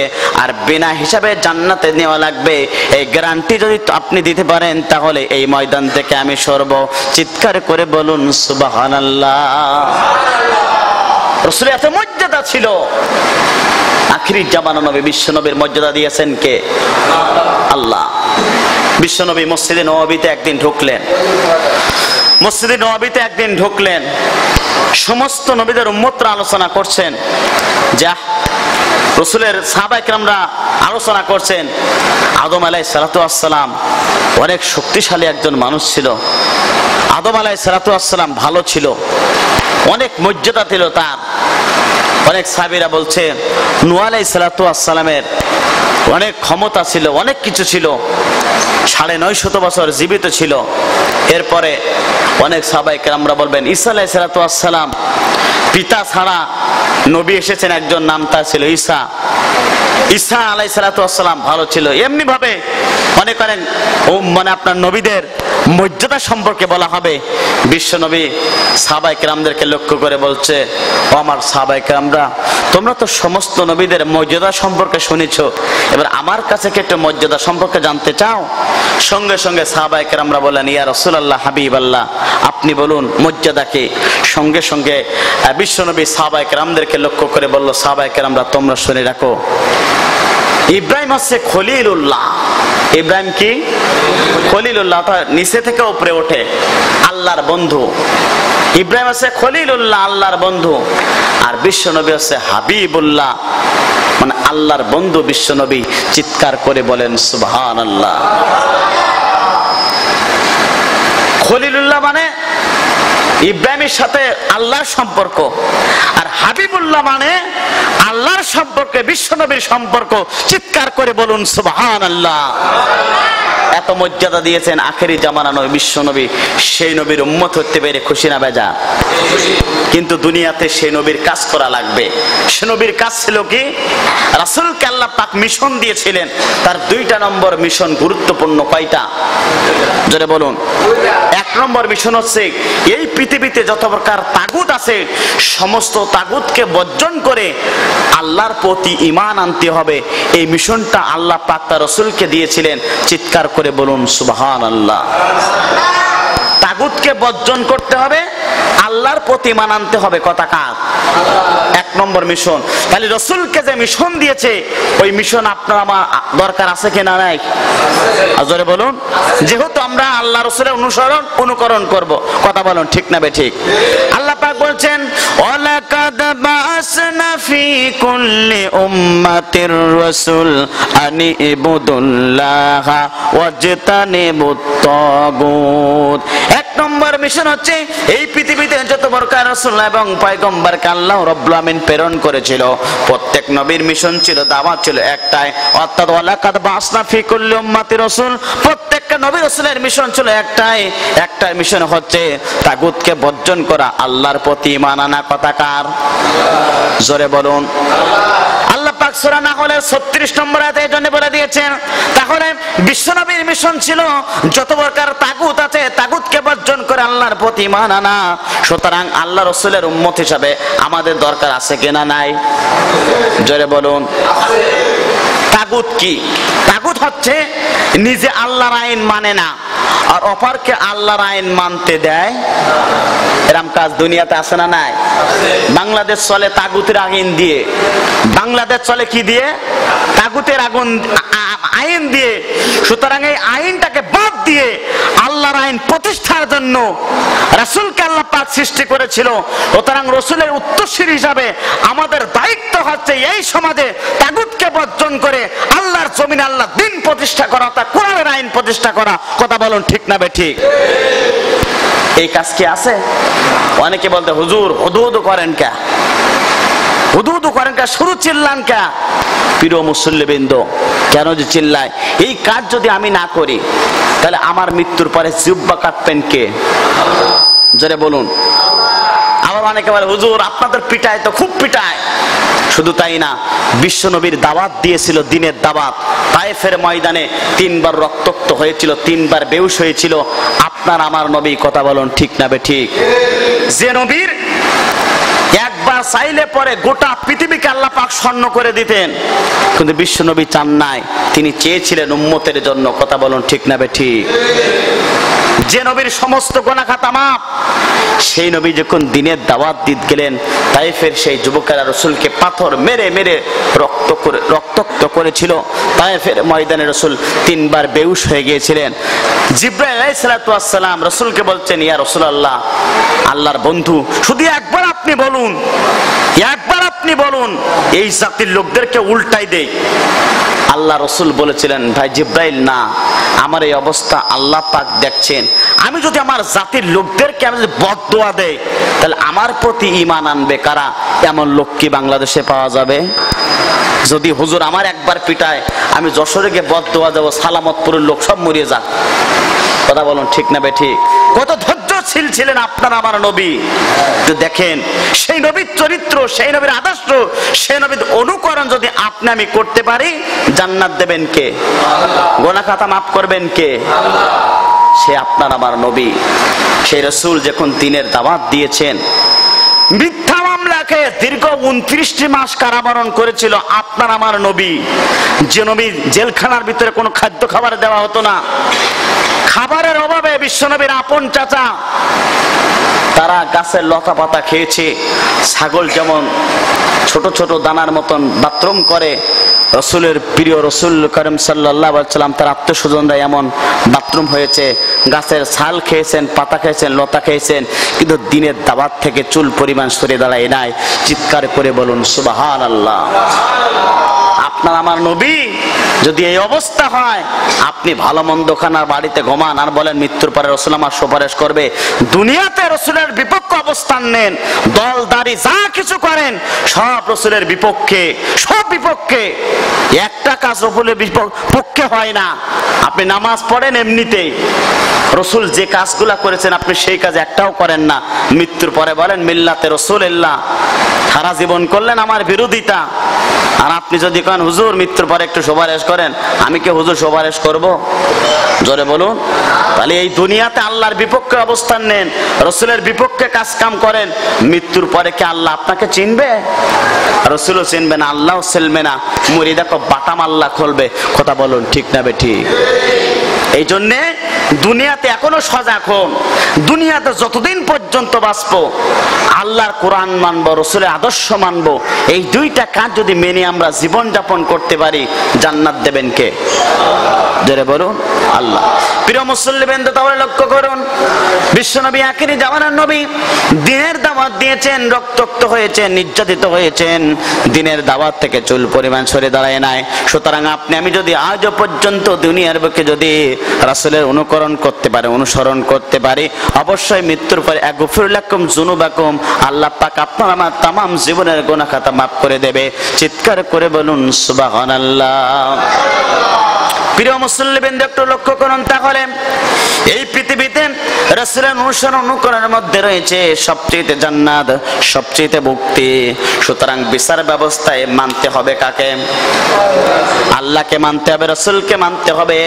আর বিনা হিসাবে জান্নাতে নেওয়া লাগবে। এই গ্যারান্টি যদি আপনি দিতে পারেন তাহলে এই ময়দান থেকে আমি সরব। চিৎকার করে বলুন সুবহানাল্লাহ। রাসূলের এত মর্যাদা ছিল, আখেরি জামানা নবী বিশ্বনবীর মর্যাদা দিয়েছেন কে? আল্লাহ। বিশ্বনবী মসজিদে নববীতে একদিন ঢুকলেন, মসজিদে নববীতে একদিন ঢুকলেন, সমস্ত নবীদের উম্মতরা আলোচনা করছেন, যা রাসূলের সাহাবায়ে কেরামরা আলোচনা করছেন। আদম আলাইহিস সালাতু ওয়াস সালাম অনেক শক্তিশালী একজন মানুষ ছিল। আদম আলাইহিস সালাতু ওয়াস সালাম ভালো ছিল, অনেক মর্যাদা ছিল তার। অনেক সাহাবীরা বলছে নূহ আলাইহিস সালাতু ওয়াস সালামের অনেক ক্ষমতা ছিল, অনেক কিছু ছিল, 950 বছর জীবিত ছিল। এরপরে অনেক সাহাবায়ে কেরামরা বলবেন ঈসা আলাইহিস সালাতু ওয়াস সালাম পিতা ছাড়া নবী এসেছেন একজন, নাম তার ছিল ঈসা। ঈসা আলাইহিস সালাতু ওয়াস সালাম ভালো ছিল। এমনি ভাবে অনেক অনেক মানে আপনার নবীদের মর্যাদা সম্পর্কে বলা হবে। বিশ্ব নবী সাহাবায়ে কেরামদেরকে লক্ষ্য করে বলছে, ও আমার সাহাবায়ে কেরামরা, তোমরা তো সমস্ত নবীদের মর্যাদা সম্পর্কে শুনেছো, এবার আমার কাছে কি একটু মর্যাদা সম্পর্কে জানতে চাও? সঙ্গে সঙ্গে সাহাবায়ে কেরামরা বলেন, ইয়া রাসূলুল্লাহ হাবিবাল্লাহ আপনি বলুন মর্যাদা কি? সঙ্গে সঙ্গে বিশ্ব নবী সাহাবায়ে কেরামদেরকে লক্ষ্য করে বলল, সাহাবায়ে কেরামরা তোমরা শুনে রাখো, ইব্রাহিম হচ্ছে খলিলুল্লাহ। ইব্রাহিম কি? খলিলুল্লাহ, নিচে থেকে উপরে ওঠে, আল্লাহর বন্ধু। ইব্রাহিম হচ্ছে খলিলুল্লাহ, আল্লাহর বন্ধু। আর বিশ্ব নবী হচ্ছে হাবিবুল্লাহ, মানে আল্লাহর বন্ধু বিশ্ব নবী। চিৎকার করে বলেন সুবহানাল্লাহ। খলিলুল্লাহ মানে ইব্রাহিমের সাথে আল্লাহর সম্পর্ক, আর হাবিবুল্লাহ মানে আল্লাহর সম্পর্কে বিশ্ব নবীর সম্পর্ক। চিৎকার করে বলুন সুবহানাল্লাহ। এত মর্যাদা দিয়েছেন আখেরি জামানা নবী বিশ্ব নবী। সেই নবীর উম্মত হতে পেরে খুশি না বেজা? কিন্তু দুনিয়াতে সেই নবীর কাজ করা লাগবে। সে নবীর কাজ ছিল কি? রাসূলকে আল্লাহ পাক মিশন দিয়েছিলেন, তার 2টা নম্বর মিশন গুরুত্বপূর্ণ। কয়টা? জোরে বলুন। 1 নম্বর মিশন হচ্ছে এই পৃথিবীতে যত প্রকার তাগুত আছে সমস্ত তাগুতকে বর্জন করে আল্লাহর প্রতি ঈমান আনতে হবে। এই মিশনটা আল্লাহ পাক তার রাসূলকে দিয়েছিলেন। চিৎকার করে বলুন সুবহানাল্লাহ। তাগুতকে বর্জন করতে হবে, আল্লাহর প্রতি ঈমান আনতে হবে। কথা কার? 1 নম্বর মিশন। তাহলে রাসূলকে যে মিশন দিয়েছে ওই মিশন আপনার আমার দরকার আছে কি না নাই? জোরে বলুন। যেহেতু আমরা আল্লাহ রাসূলের অনুকরণ করব, কথা বলুন ঠিক না বেঠিক? আল্লাহ পাক বলছেন, ওয়ালাকাদ বাসনা ফি কুল্লি উম্মাতির রাসূল আনি ইবুদুল্লাহ ওয়াজতানিবুত তাগুত। 1 নম্বর মিশন হচ্ছে এই পৃথিবীতে যত প্রকার রাসূল এবং পয়গম্বরকে আল্লাহ রাব্বুল আমিন প্রেরণ করেছিল, প্রত্যেক নবীর মিশন ছিল, দাওয়াত ছিল একটাই, অর্থাৎ ওয়ালাকাদ বাসনা ফি কুল্লি উম্মাতির রাসূল। প্রত্যেকটা নবী রাসূলের মিশন ছিল একটাই। একটা মিশন হচ্ছে তাগুতকে বর্জন করা, আল্লাহর প্রতি ঈমান আনা। কথা কার? জোরে বলুন। আল্লাহ পাক সূরা নাহলের 36 নম্বর আয়াতে এই জন্য বলে দিয়েছেন। তাহলে বিশ্বনবীর মিশন ছিল যত প্রকার তাগুত আছে তাগুতকে বর্জন করে আল্লাহর প্রতি ঈমান আনা। সুতরাং আল্লাহ রাসূলের উম্মত হিসাবে আমাদের দরকার আছে কিনা নাই? জোরে বলুন। তাগুত কি? তাগুত হচ্ছে নিজে আল্লাহর আইন মানে না, আর অপরকে আল্লাহর আইন মানতে দেয়, এরম কাজ দুনিয়াতে আছে না নাই? বাংলাদেশ চলে তাগুতের আইন দিয়ে। বাংলাদেশ চলে কি দিয়ে? তাগুতের আইন দিয়ে। সুতরাং এই আইনটাকে বাদ দিয়ে আল্লাহর আইন প্রতিষ্ঠার জন্য রাসূলকে আল্লাহ পাক সৃষ্টি করেছিল। সুতরাং রাসূলের উত্তরসূরি হিসাবে আমাদের দায়িত্ব হচ্ছে এই সমাজে তাগুতকে বর্জন করে আল্লাহর জমিনে আল্লাহর দ্বীন প্রতিষ্ঠা করা, তা কোরআনের আইন প্রতিষ্ঠা করা। কথা বলুন ঠিক না বেঠিক? এই কাজ কি আছে? অনেকে বলতে হুজুর হুদুদ করেন কে, হুদুদ করেন কে, শুরু চিল্লান কে? প্রিয় মুসল্লিবৃন্দ, কেন যে চিল্লায়? এই কাজ যদি আমি না করি তাহলে আমার মৃত্যুর পরে জিহ্বা কাটবেন কে? জোরে বলুন। আবার অনেকে বলে হুজুর আপনাদের পিটায় তো খুব পিটায়। শুধু তাই না, বিশ্ব নবীর দাওয়াত দিয়েছিল, দিনের দাওয়াত। তায়েফের ময়দানে 3 বার রক্তাক্ত হয়েছিল, 3 বার বেহুশ হয়েছিল আপনার আমার নবী। কথা বলুন ঠিক না বেঠিক? যে নবীর একবার চাইলে পরে গোটা পৃথিবীকে আল্লাহ পাক স্বর্ণ করে দিতেন, কিন্তু বিশ্ব নবী চান নাই, তিনি চেয়েছিলেন উম্মতের জন্য। কথা বলুন ঠিক না বেঠিক? যে নবীর সমস্ত গুনাহ খাতা মাফ, সেই নবী যখন দিনের দাওয়াত দিতে গেলেন, তায়েফের সেই যুবকেরা রাসূলকে পাথর মেরে মেরে রক্তাক্ত করেছিল। তায়েফের ময়দানে রাসূল 3 বার বেহুশ হয়ে গিয়েছিলেন। জিবরাইল আলাইহিস সালাতু ওয়াস সালাম রাসূলকে বলছেন, ইয়া রাসূলুল্লাহ, আল্লাহর বন্ধু, শুধু একবার আপনি বলুন, একবার আপনি বলুন, এই জাতির লোকদেরকে উল্টাই দেই। আল্লাহ রাসূল বলেছিলেন, ভাই জিবরাইল, না, আমার এই অবস্থা আল্লাহ পাক দেখছেন। আমি যদি আমার জাতির লোকদেরকে আমি যদি বদদোয়া দেই, তাহলে আমার প্রতি ঈমান আনবে কারা? এমন লোক কি বাংলাদেশে পাওয়া যাবে? যদি হুজুর আমার একবার পিটায়, আমি যশোরে গিয়ে বদদোয়া দেব, সালামতপুরের লোক সব মরিয়ে যাক। কথা বলুন ঠিক না বেঠিক? কত ধৈর্যশীল ছিলেন আপনার আমার নবী। দেখেন সেই নবীর চরিত্র, সেই নবীর আদর্শ, সেই নবীর অনুকরণ যদি আপনি আমি করতে পারি, জান্নাত দেবেন কে? গুনাহ খাতা মাফ করবেন কে? সে আপনার আমার নবী। সেই রাসূল যখন দিনের দাওয়াত দিয়েছেন, মিথ্যা মামলাকে দীর্ঘ 29টি মাস কারাবরণ করেছিল আপনার আমার নবী। যে নবী জেলখানার ভিতরে কোনো খাদ্য খাবার দেওয়া হতো না, খাবারের অভাবে বিশ্বনবীর আপন চাচা তারা গাছের লতা পাতা খেয়েছে। ছাগল যেমন ছোট ছোট দানার মতন বাথরুম করে, রসুলের প্রিয় রসুল করিম সাল্লাল্লাহু আলাইহি ওয়াসাল্লাম তার আত্মস্বজনরা এমন বাথরুম হয়েছে। গাছের ছাল খেয়েছেন, পাতা খেয়েছেন, লতা খেয়েছেন, কিন্তু দিনের দাওয়াত থেকে চুল পরিমাণ সরে দাঁড়ায় নাই। চিৎকার করে বলুন সুবহানাল্লাহ। আপনার আমার নবী যদি এই অবস্থা হয়, আপনি ভালো মন্দ খানার বাড়িতে ঘুমান আর বলেন মৃত্যুর পরে রাসূল আমার সুপারিশ করবে। দুনিয়াতে রাসূলের বিপক্ষে অবস্থান নেন, দল দাড়ি যা কিছু করেন সব রাসূলের বিপক্ষে, সব বিপক্ষে। একটা কাজ রাসূলের বিপক্ষে হয় না। আপনি নামাজ পড়েন এমনিতেই, রাসূল যে কাজগুলা করেছেন আপনি সেই কাজ একটাও করেন না। মৃত্যুর পরে বলেন মিল্লাতে রাসূলুল্লাহ, সারা জীবন করলেন আমার বিরোধিতা। আর আপনি যদি কেন হুজুর মৃত্যুর পরে একটু সুপারিশ করেন, আমি কি হুজুর সুপারিশ করব? জোরে বলুন। তাহলে এই দুনিয়াতে আল্লাহর বিপক্ষে অবস্থান নেন, রাসূলের বিপক্ষে কাজ কাম করেন, মৃত্যুর পরে কি আল্লাহ আপনাকে চিনবে? রাসূলও চিনবে না, আল্লাহও চিনবে না। মরি দেখো বাটাম আল্লাহ খুলবে। কথা বলুন ঠিক না বেঠিক? এই জন্যে দুনিয়াতে এখনো সজাগ হন। দুনিয়াতে যতদিন পর্যন্ত বাঁচবো আল্লাহর কোরআন মানবো, রাসূলের আদর্শ মানবো। এই দুইটা কাজ যদি মেনে আমরা জীবন যাপন করতে পারি, জান্নাত দেবেন কে? জোরে বলুন আল্লাহ। প্রিয় মুসল্লিবৃন্দ, তাহলে লক্ষ্য করুন, বিশ্বনবী আখিরি জামানার নবী, দিনের দাওয়াত দিয়েছেন, রক্তাক্ত হয়েছেন, নির্যাতিত হয়েছেন, দিনের দাওয়াত থেকে চুল পরিমাণ সরে দাঁড়ায় নাই। সুতরাং আপনি আমি যদি আজও পর্যন্ত দুনিয়ার বুকে যদি রাসূলের অনুকরণ করতে পারি, অনুসরণ করতে পারি, অবশ্যই মৃত্যুর পরে আগফির লাকুম যুনুবাকুম, আল্লাহ পাক আপনার আমার তামাম জীবনের গুনাহ খাতা মাফ করে দেবে। চিৎকার করে বলুন সুবহানাল্লাহ। প্রিয় মুসল্লিবৃন্দ, একটু লক্ষ্য করুন, তাহলে এই পৃথিবীতে রাসূলের অনুসরণ অনুকরণের মধ্যে রয়েছে সবচেয়ে জান্নাত, সবচেয়ে মুক্তি। সুতরাং বিচার ব্যবস্থায় মানতে হবে কাকে? আল্লাহকে মানতে হবে, রাসূলকে মানতে হবে।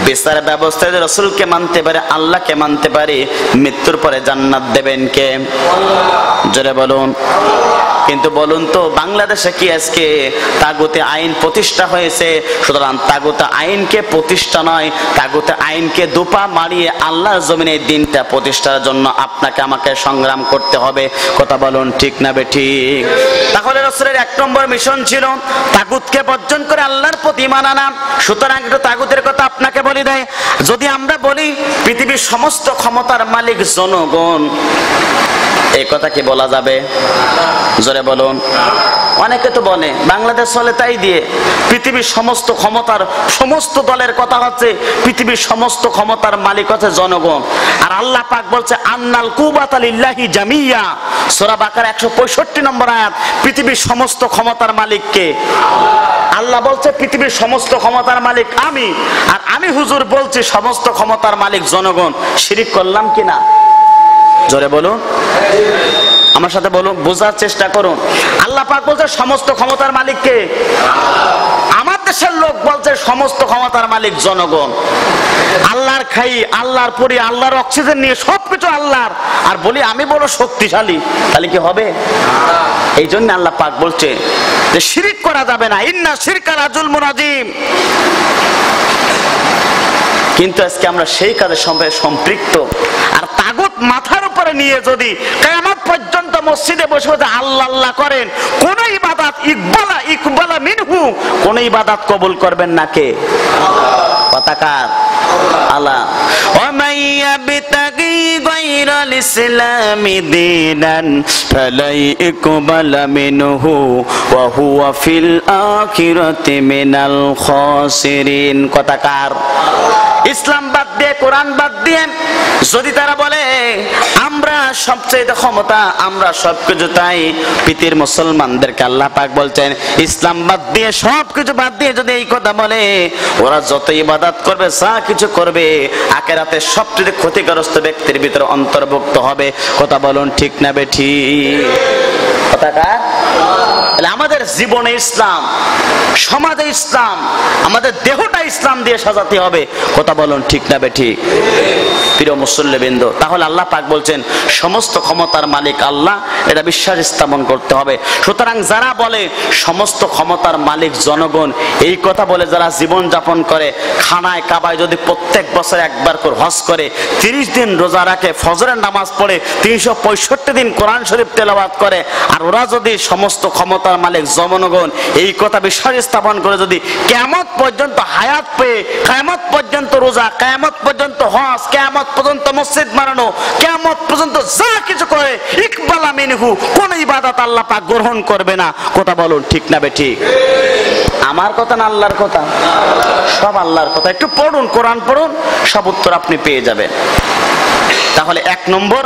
বিচার ব্যবস্থায় রাসূলকে মানতে পারে, আল্লাহকে মানতে পারে, মৃত্যুর পরে জান্নাত দেবেন কে? জোরে বলুন। কিন্তু বলুন তো, বাংলাদেশে কি আজকে তাগুতে আইন প্রতিষ্ঠা হয়েছে? সুতরাং তাগুতে আইনকে প্রতিষ্ঠা নয়, তাগুতে আইনকে দুপা মারিয়ে বাড়িয়ে আল্লাহর জমিনে এই দিনটা প্রতিষ্ঠার জন্য আপনাকে আমাকে সংগ্রাম করতে হবে। কথা বলুন ঠিক না বেঠিক? তাহলে রাসূলের 1 নম্বর মিশন ছিল তাগুতকে বর্জন করে আল্লাহর প্রতি ঈমান আনা। সুতরাং একটু তাগুতের কথা আপনাকে বলি দেয়। যদি আমরা বলি পৃথিবীর সমস্ত ক্ষমতার মালিক জনগণ, এই কথা কি বলা যাবে? জোরে বলুন। অনেকে তো বলে বাংলাদেশ চলে তাই দিয়ে, পৃথিবীর সমস্ত ক্ষমতার সমস্ত দলের কথা হচ্ছে পৃথিবীর সমস্ত ক্ষমতার মালিক হচ্ছে জনগণ। আর আল্লাহ পাক বলছে আন্নাল কুওয়াতা লিল্লাহি জামিয়া, সূরা বাকারা 165 নম্বর আয়াত। পৃথিবীর সমস্ত ক্ষমতার মালিক কে? আল্লাহ বলছে পৃথিবীর সমস্ত ক্ষমতার মালিক আমি, আর আমি হুজুর বলছি সমস্ত ক্ষমতার মালিক জনগণ। শিরিক করলাম কিনা? জোরে বলুন, আমার সাথে বলুন, বোঝার চেষ্টা করুন। আল্লাহ পাক বলছে সমস্ত ক্ষমতার মালিক কে? আমার দেশের লোক বলছে সমস্ত ক্ষমতার মালিক জনগণ। আল্লাহর খাই, আল্লাহর পরি, আল্লাহর অক্সিজেন নিয়ে সবকিছু আল্লাহর, আর বলি আমি বড় শক্তিশালী, তাহলে কি হবে? এই জন্য আল্লাহ পাক বলছে যে শিরিক করা যাবে না, ইন্না শিরকা লাযুলমুন আযীম। কিন্তু আজকে আমরা সেই কাজের সঙ্গে সম্পৃক্ত। আর তাগুত মাথার উপরে নিয়ে যদি কিয়ামত পর্যন্ত মসজিদে বসে বসে আল্লাহ আল্লাহ করেন, কোন ইবাদত ইকবালা মিনহু, কোন ইবাদত কবুল করবেন না কে? পতাকার আল্লাহ। ওয়া ইয়াবতাগি গায়রাল ইসলামি দীনান ফালাই ইকবালা মিনহু ওয়া হুয়া ফিল আখিরাতি মিনাল খাসিরিন। কথাকার ইসলাম বাদ দিয়ে, কোরআন বাদ দিয়ে যদি তারা বলে আমরা সবচেয়ে ক্ষমতা, আমরা সবকিছু, তাই পৃথিবীর মুসলমানদেরকে আল্লাহ পাক বলছেন ইসলাম বাদ দিয়ে, সবকিছু বাদ দিয়ে যদি এই কথা বলে, ওরা যত ইবাদত করবে, যা কিছু করবে, আখিরাতে সবচেয়ে ক্ষতিগ্রস্ত ব্যক্তির ভিতরে অন্তর্ভুক্ত হবে। কথা বলুন ঠিক না বেঠিক? কথাটা আমাদের জীবনে ইসলাম, সমাজে ইসলাম, আমাদের দেহটা ইসলাম দিয়ে সাজাতে হবে। কথা বলুন ঠিক না বেঠিক? প্রিয় মুসল্লিবৃন্দ, তাহলে আল্লাহ পাক বলছেন সমস্ত ক্ষমতার মালিক আল্লাহ, এটা বিশ্বাস স্থাপন করতে হবে। সুতরাং যারা বলে সমস্ত ক্ষমতার মালিক জনগণ, এই কথা বলে যারা জীবন যাপন করে, খানায় কাবায় যদি প্রত্যেক বছর একবার করে হজ করে, 30 দিন রোজা রাখে, ফজরের নামাজ পড়ে, 365 দিন কোরআন শরীফ তেলাওয়াত করে, আর ওরা যদি সমস্ত ক্ষমতার মালিক জনগণ এই কথা বিশ্বাস স্থাপন করে যদি কিয়ামত পর্যন্ত হায়াত পেয়ে, কিয়ামত পর্যন্ত রোজা, কিয়ামত পর্যন্ত হজ, কিয়ামত পর্যন্ত মসজিদ বানানো, কিয়ামত পর্যন্ত যা কিছু করে, ইকবালা মিনহু, কোন ইবাদত আল্লাহ পাক গ্রহণ করবে না। কথা বলুন ঠিক না বেঠিক? আমার কথা না আল্লাহর কথা? সব আল্লাহর কথা। একটু পড়ুন, কোরআন পড়ুন, সব উত্তর আপনি পেয়ে যাবেন। তাহলে 1 নম্বর,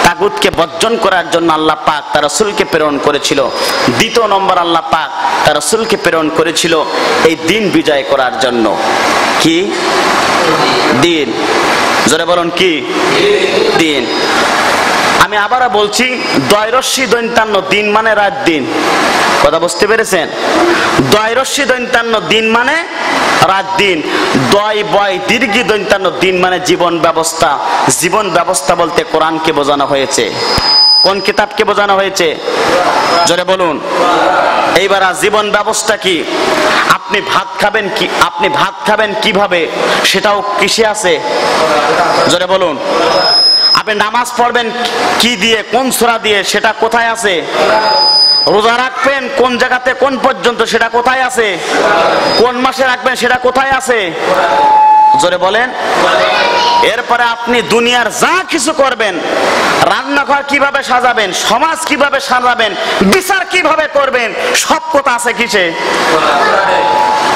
তাগুতকে বর্জন করার জন্য আল্লাহ পাক তার রাসূলকে প্রেরণ করেছিল। 2 নম্বর, আল্লাহ পাক তার রাসূলকে প্রেরণ করেছিল এই দিন বিজয় করার জন্য। কি দিন? জোরে বলুন, কি দিন? আমি আবারও বলছি, দয়রশ্মি দৈন্তান্ন, দিন মানে রাত দিন। কথা বুঝতে পেরেছেন? দয়রশ্মি দৈন্তান্ন, দিন মানে রাত দিন। দয় বয় দীর্ঘি দৈন্তান্ন, দিন মানে জীবন ব্যবস্থা। জীবন ব্যবস্থা বলতে কোরআনকে বোঝানো হয়েছে। কোন কিতাবকে বোঝানো হয়েছে? জোরে বলুন। এইবার জীবন ব্যবস্থা কি? আপনি ভাত খাবেন কি, আপনি ভাত খাবেন কিভাবে, সেটাও কিসে আছে? জোরে বলুন। আপনি নামাজ পড়বেন কি দিয়ে, কোন সূরা দিয়ে, সেটা কোথায় আছে? রোজা রাখবেন কোন জায়গাতে, কোন পর্যন্ত, সেটা কোথায় আছে? কোন মাসে রাখবেন, সেটা কোথায় আছে? জোরে বলেন। এরপরে আপনি দুনিয়ার যা কিছু করবেন, রান্নাঘর কিভাবে সাজাবেন, সমাজ কিভাবে সাজাবেন, বিচার কিভাবে করবেন, সব কথা আছে কিসে?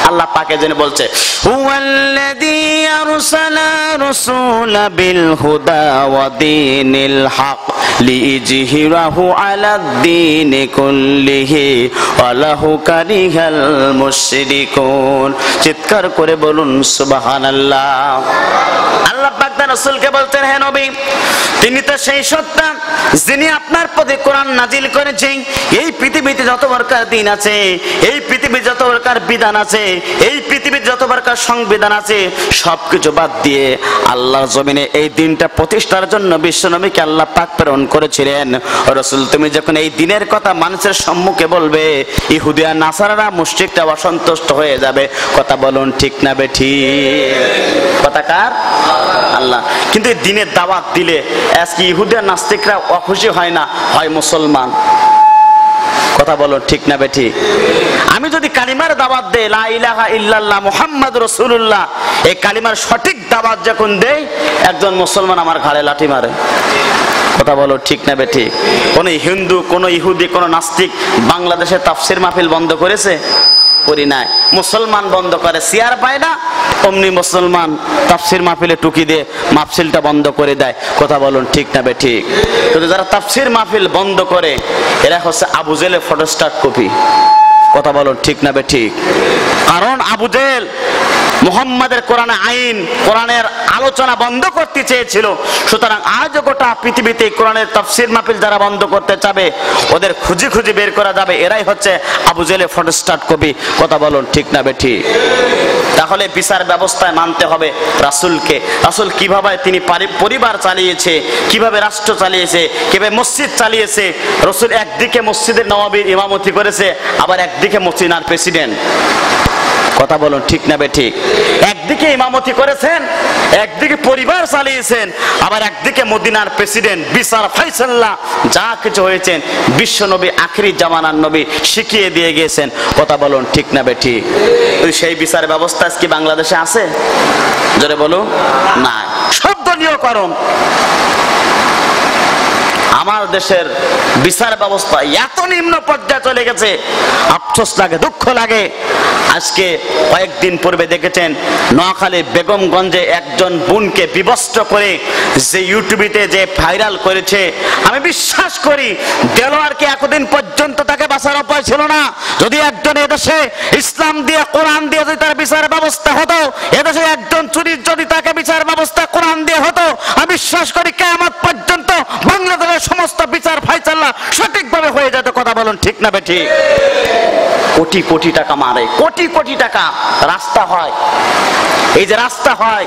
আল্লাহ পাকে যেন বলছে হুয়াল্লাযী আরসালা রাসূলা বিল হুদা ওয়া দীনিল হক লিইজহিরাহু আলাদ-দীনি কুল্লিহি ওয়া লাহু কারিহাল মুশরিকুন। চিৎকার করে বলুন সুবহানাল্লাহ। আল্লাহ পাক তার রাসূলকে বলতেন, হে নবী, তিনি তো সেই সত্তা যিনি আপনার প্রতি কোরআন নাজিল করেছেন। এই পৃথিবীতে যত প্রকার দিন আছে, এই পৃথিবীতে যত প্রকার বিধান আছে, এই পৃথিবীর যত প্রকার সংবিধান আছে, সবকিছু বাদ দিয়ে আল্লাহর জমিনে এই দিনটা প্রতিষ্ঠার জন্য বিশ্বনবীকে আল্লাহ পাক প্রেরণ করেছিলেন। রাসূল, তুমি যখন এই দিনের কথা মানুষের সম্মুখে বলবে, ইহুদি আর নাসারারা, মুশরিকরা অসন্তুষ্ট হয়ে যাবে। কথা বলুন ঠিক না বেঠিক? কথা কার? আল্লাহ। কিন্তু এই দিনের দাওয়াত দিলে আজকে ইহুদি আর নাস্তিকরা অখুশি হয় না, হয় মুসলমান। কথা বলো ঠিক না বেঠিক? আমি যদি কালিমার দাওয়াত দেই, লা ইলাহা ইল্লাল্লাহ মুহাম্মাদুর রাসূলুল্লাহ, এই কালিমার সঠিক দাওয়াত যখন দেই, একজন মুসলমান আমার ঘাড়ে লাঠি মারে। কথা বলো ঠিক না বেঠিক? কোন হিন্দু, কোন ইহুদি, কোন নাস্তিক বাংলাদেশে তাফসীর মাহফিল বন্ধ করেছে? করি নাই। মুসলমান বন্ধ করে, চেয়ার পায় না, অমনি মুসলমান তাফসীর মাহফিলে টুকি দিয়ে মাহফিলটা বন্ধ করে দেয়। কথা বলুন ঠিক না বেঠিক? কিন্তু যারা তাফসীর মাহফিল বন্ধ করে, এরা হচ্ছে আবু জেলের ফটোস্টাট কপি। কথা বলুন ঠিক না বেঠিক? কারণ আবু জেল মুহাম্মাদের কোরআনে আইন, কোরআনের আলোচনা বন্ধ করতে চেয়েছিল। সুতরাং আজ গোটা পৃথিবীতে কোরআনের তাফসীর মাহফিল যারা বন্ধ করতে চাবে, ওদের খুঁজে খুঁজে বের করা যাবে, এরাই হচ্ছে আবু জেলের ফটোস্টাট কপি। কথা বলুন ঠিক না বেঠিক? তাহলে বিচার ব্যবস্থায় মানতে হবে রাসূলকে। রাসূল কিভাবে তিনি পরিবার চালিয়েছে, কিভাবে রাষ্ট্র চালিয়েছে, কিভাবে মসজিদ চালিয়েছে। রাসূল একদিকে মসজিদের নববীর ইমামতি করেছে, আবার একদিকে মসজিদের প্রেসিডেন্ট। কথা বলুন ঠিক না বেঠিক? একদিকে ইমামতি করেছেন, একদিকে পরিবার চালিয়েছেন, আবার একদিকে মদিনার প্রেসিডেন্ট। বিচার ফাইসাল্লাহ যা কিছু হয়েছেন বিশ্ব নবী, আখিরি জামানার নবী শিখিয়ে দিয়ে গিয়েছেন। কথা বলুন ঠিক না বেঠিক? সেই বিচার ব্যবস্থা কি বাংলাদেশে আছে? জোরে বলুন না। সব দলীয়করণ। আমার দেশের বিচার ব্যবস্থা এত নিম্ন পর্যায়ে চলে গেছে, আফসোস লাগে, দুঃখ লাগে। আজকে কয়েকদিন পূর্বে দেখেছেন নোয়াখালী বেগমগঞ্জে একজন বোনকে বিবস্ত্র করে যে ইউটিউবে যে ভাইরাল করেছে, আমি বিশ্বাস করি দেলোয়ারকে এতদিন পর্যন্ত তাকে বাঁচার উপায় ছিল না। যদি একজন এদেশে ইসলাম দিয়ে, কোরআন দিয়ে যদি তার বিচার ব্যবস্থা হতো, এদেশে একজন চুরির যদি তাকে বিচার ব্যবস্থা কোরআন দিয়ে হতো, আমি বিশ্বাস করি কিয়ামত পর্যন্ত বাংলাদেশের সমস্ত বিচার ফাইসালা সঠিকভাবে হয়ে যেত। কথা বলুন ঠিক না বেঠিক? কোটি কোটি টাকা মারে, কোটি কোটি টাকা রাস্তা হয়। এই যে রাস্তা হয়,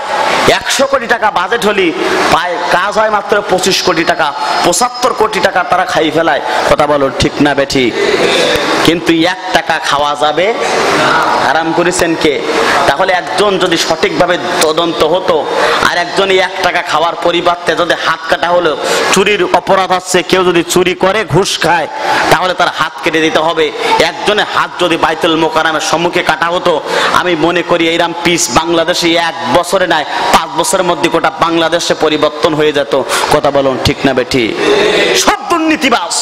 100 কোটি টাকা বাজেট হলি পায়, কাজ হয় মাত্র 25 কোটি টাকা, 75 কোটি টাকা তারা খাই ফেলায়। কথা বলুন ঠিক না বেঠিক? কিন্তু 1 টাকা খাওয়া যাবে হারাম করেছেন কে? তাহলে একজন যদি সঠিকভাবে তদন্ত হতো, আর একজনই 1 টাকা খাওয়ার পরিবর্তে যদি হাত কাটা হলো, চুরির অপরাধ হচ্ছে, কেউ যদি চুরি করে, ঘুষ খায়, তাহলে তার হাত কেটে দিতে হবে। একজনের হাত যদি বাইতুল মোকাররমের সম্মুখে কাটা হতো, আমি মনে করি এইরকম পিস বাংলাদেশে 1 বছরে নাই, 5 বছরের মধ্যে গোটা বাংলাদেশে পরিবর্তন হয়ে যেত। কথা বলুন ঠিক না বেঠিক? সব দুর্নীতিবাজ।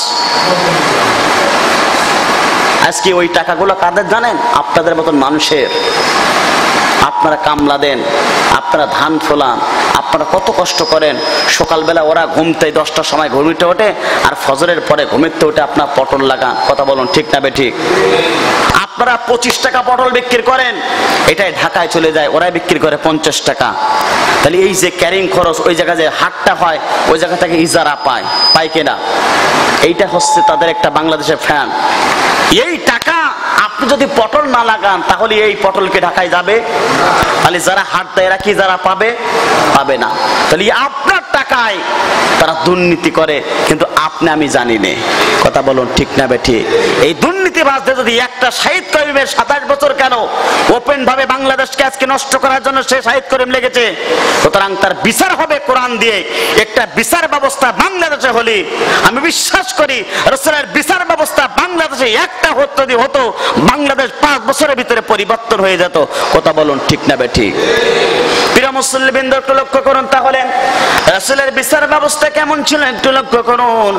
আজকে ওই টাকাগুলো কাদের জানেন? আপনাদের মতন মানুষের। আপনারা কামলা দেন, আপনারা ধান ফোলান, আপনারা কত কষ্ট করেন। সকালবেলা ওরা ঘুমতে 10টার সময় ঘুমিতে ওঠে, আর ফজরের পরে ঘুমিতে ওঠে আপনার পটল লাগান। কথা বলুন ঠিক না বেঠিক? আপনারা 25 টাকা পটল বিক্রি করেন, এটাই ঢাকায় চলে যায়, ওরাই বিক্রি করে 50 টাকা। তাহলে এই যে ক্যারিং খরচ, ওই জায়গায় যে হাটটা হয়, ওই জায়গা থেকে ইজারা পায় কেনা, এইটা হচ্ছে তাদের একটা বাংলাদেশের ফ্যান। এই টাকা আপনি যদি পটল না লাগান, তাহলে এই পটলকে ঢাকায় যাবে? তাহলে যারা হাট দেয় এরা কি যারা পাবে না? তাহলে আপনার টাকায় তারা দুর্নীতি করে, কিন্তু আপনি আমি জানি না। কথা বলুন ঠিক না বেঠিক? এই দুর্নীতিবাজদের যদি একটা শহীদ করিমের 27 বছর কেন ওপেন ভাবে বাংলাদেশকে আজকে নষ্ট করার জন্য সে শহীদ করিম লেগেছে, সুতরাং তার বিচার হবে কোরআন দিয়ে। একটা বিচার ব্যবস্থা বাংলাদেশে হলে আমি বিশ্বাস করি রাসূলের বিচার ব্যবস্থা বাংলাদেশে একটা যদি হতো, বাংলাদেশ 5 বছরের ভিতরে পরিবর্তন হয়ে যেত। কথা বলুন ঠিক না বেঠিক? প্রিয় মুসলিমবৃন্দ, একটু লক্ষ্য করুন তাহলে রাসূলের বিচার ব্যবস্থা কেমন ছিল একটু লক্ষ্য করুন।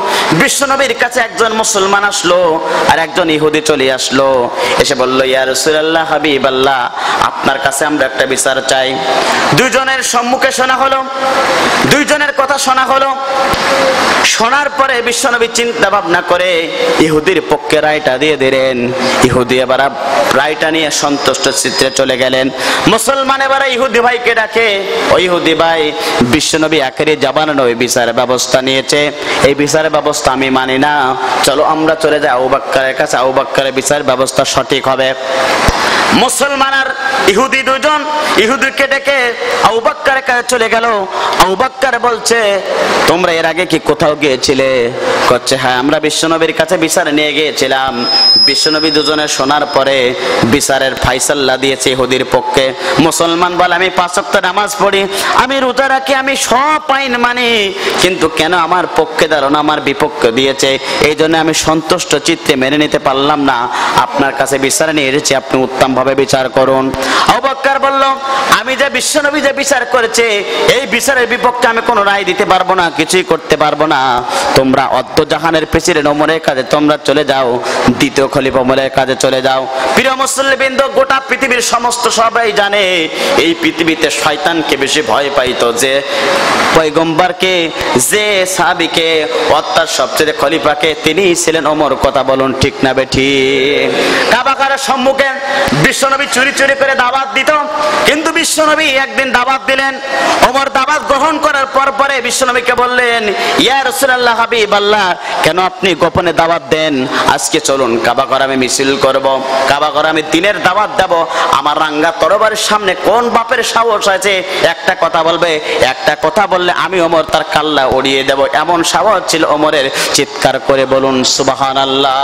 বিশ্বনবীর কাছে একজন মুসলমান আসলো, আর একজন ইহুদি চলে আসলো, এসে বলল, ইয়া রাসূলুল্লাহ, হাবিবাল্লাহ, আপনার কাছে আমরা একটা বিচার চাই। দুইজনের সম্মুখে শোনা হলো, দুইজনের কথা শোনা হলো। শোনার পরে বিশ্বনবী চিন্তা ভাবনা করে ইহুদির পক্ষে রায়টা দিয়ে দিলেন। ইহুদি এবার রায়টা নিয়ে সন্তুষ্ট চিত্রে চলে গেলেন। মুসলমান এবার ইহুদি ভাইকে ডাকে, ওই ইহুদি ভাই, বিশ্বনবী আখেরি জামানার ওই বিচার ব্যবস্থা নিয়েছে, এই বিচার ব্যবস্থা আমি মানি না, চলো আমরা চলে যাই আবু বকরের কাছে, আবু বকরের বিচার ব্যবস্থা সঠিক হবে। মুসলমান আর ইহুদি দুজন ইহুদিকে ডেকে আবু বকরের কাছে চলে গেল। আবু বকর বলছে, তোমরা এর আগে কি কোথাও গিয়েছিলে? করছে, হ্যাঁ, আমরা বিশ্বনবীর কাছে বিচার নিয়ে গিয়েছিলাম। বিশ্বনবী দুজনের শোনা শোনার পরে বিচারের ফাইসাল্লা দিয়েছে ইহুদির পক্ষে। মুসলমান বলে আমি 5 ওয়াক্ত নামাজ পড়ি, আমি রোজা রাখি, আমি সব আইন মানি, কিন্তু কেন আমার পক্ষে দাঁড়ানো না আমার বিপক্ষে দিয়েছে, এই জন্য আমি সন্তুষ্ট চিত্তে মেনে নিতে পারলাম না, আপনার কাছে বিচার নিয়ে এসেছি, আপনি উত্তম ভাবে বিচার করুন। আবু বকর বলল আমি যে বিশ্বনবী যে বিচার করেছে এই বিচারের বিপক্ষে আমি কোনো রায় দিতে পারবো না, কিছুই করতে পারবো না। তোমরা অদ্য জাহানের প্রেসিডেন্ট ওমরের কাছে তোমরা চলে যাও, দ্বিতীয় খলিফা ওমরের কাছে চলে যাও। প্রিয় মুসলিমবৃন্দ, গোটা পৃথিবীর সমস্ত সবাই জানে এই পৃথিবীতে শয়তানকে বেশি ভয় পাইতো যে পয়গম্বরকে, যে সাহাবীকে, অর্থাৎ সবচেয়ে খলিফাকে, তিনি ছিলেন ওমর। কথা বলুন ঠিক না বেঠিক? কাবা ঘরের সম্মুখে বিশ্বনবী চুরি চুরি করে দাওয়াত দিত, কিন্তু বিশ্বনবী একদিন দাওয়াত দিলেন। ওমর দাওয়াত গ্রহণ করার পরে বিশ্বনবীকে বললেন ইয়া রাসূলুল্লাহ, হাবিবাল্লাহ, কেন আপনি গোপনে দাওয়াত দেন? আজকে চলুন কাবা ঘরে আমি মিছিল করব, কাবা ঘরে আমি দিনের দাওয়াত দেব। আমার রাঙ্গা তরবারের সামনে কোন বাপের সাহস আছে একটা কথা বলবে? একটা কথা বললে আমি ওমর তার কাল্লা উড়িয়ে দেব, এমন সাহস ছিল ওমরের। চিৎকার করে বলুন সুবহানাল্লাহ।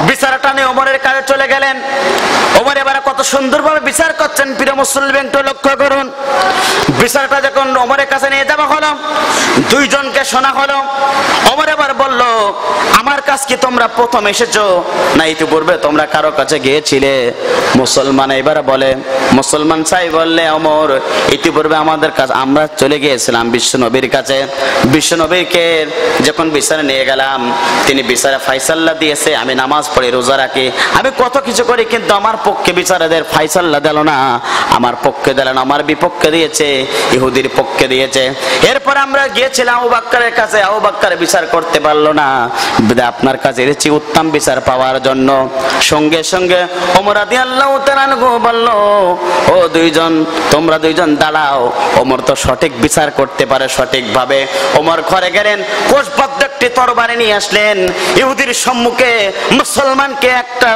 বিচারটা নিয়ে ওমরের কাছে চলে গেলেন। ওমর এবারে কত সুন্দরভাবে বিচার করছেন, প্রিয় মুসলিম একটু লক্ষ্য করুন। বিচারটা যখন ওমরের কাছে নিয়ে যাওয়া হলো, দুইজনকে শোনা হলো। ওমর এবার বলল আমার কাছ কি তোমরা প্রথম এসেছো না ইতিপূর্বে তোমরা কারো কাছে গিয়েছিলে? মুসলমান এবার বলে, মুসলমান সাহেব বললে ওমর ইতিপূর্বে আমাদের কাছে আমরা চলে গিয়েছিলাম বিশ্বনবীর কাছে। বিশ্বনবীকে যখন বিচারে নিয়ে গেলাম, তিনি বিচারে ফাইসাল্লা দিয়েছে, আমি নামাজ পড়ি, রোজা রাখি, আমি কত কিছু করি, কিন্তু আমার পক্ষে বিচারেদের ফাইসাল্লা দিল না, আমার পক্ষে দিল না, আমার বিপক্ষে দিয়েছে, ইহুদির পক্ষে দিয়েছে। এরপর আমরা গিয়েছিলাম আবু বকরের কাছে, আবু বকর বিচার করতে পারলো না, আপনার কাছে এসেছি উত্তম বিচার পাওয়ার জন্য। সঙ্গে সঙ্গে ওমর রাদিয়াল্লাহু তাআলা আনহু বলল ও দুইজন, তোমরা দুইজন দাঁড়াও, ওমর তো সঠিক বিচার করতে পারে সঠিকভাবে। ওমর ঘরে গেলেন, কোষবদ্ধ একটি তরবারি নিয়ে আসলেন, ইহুদির সম্মুখে মুসলমানকে একটা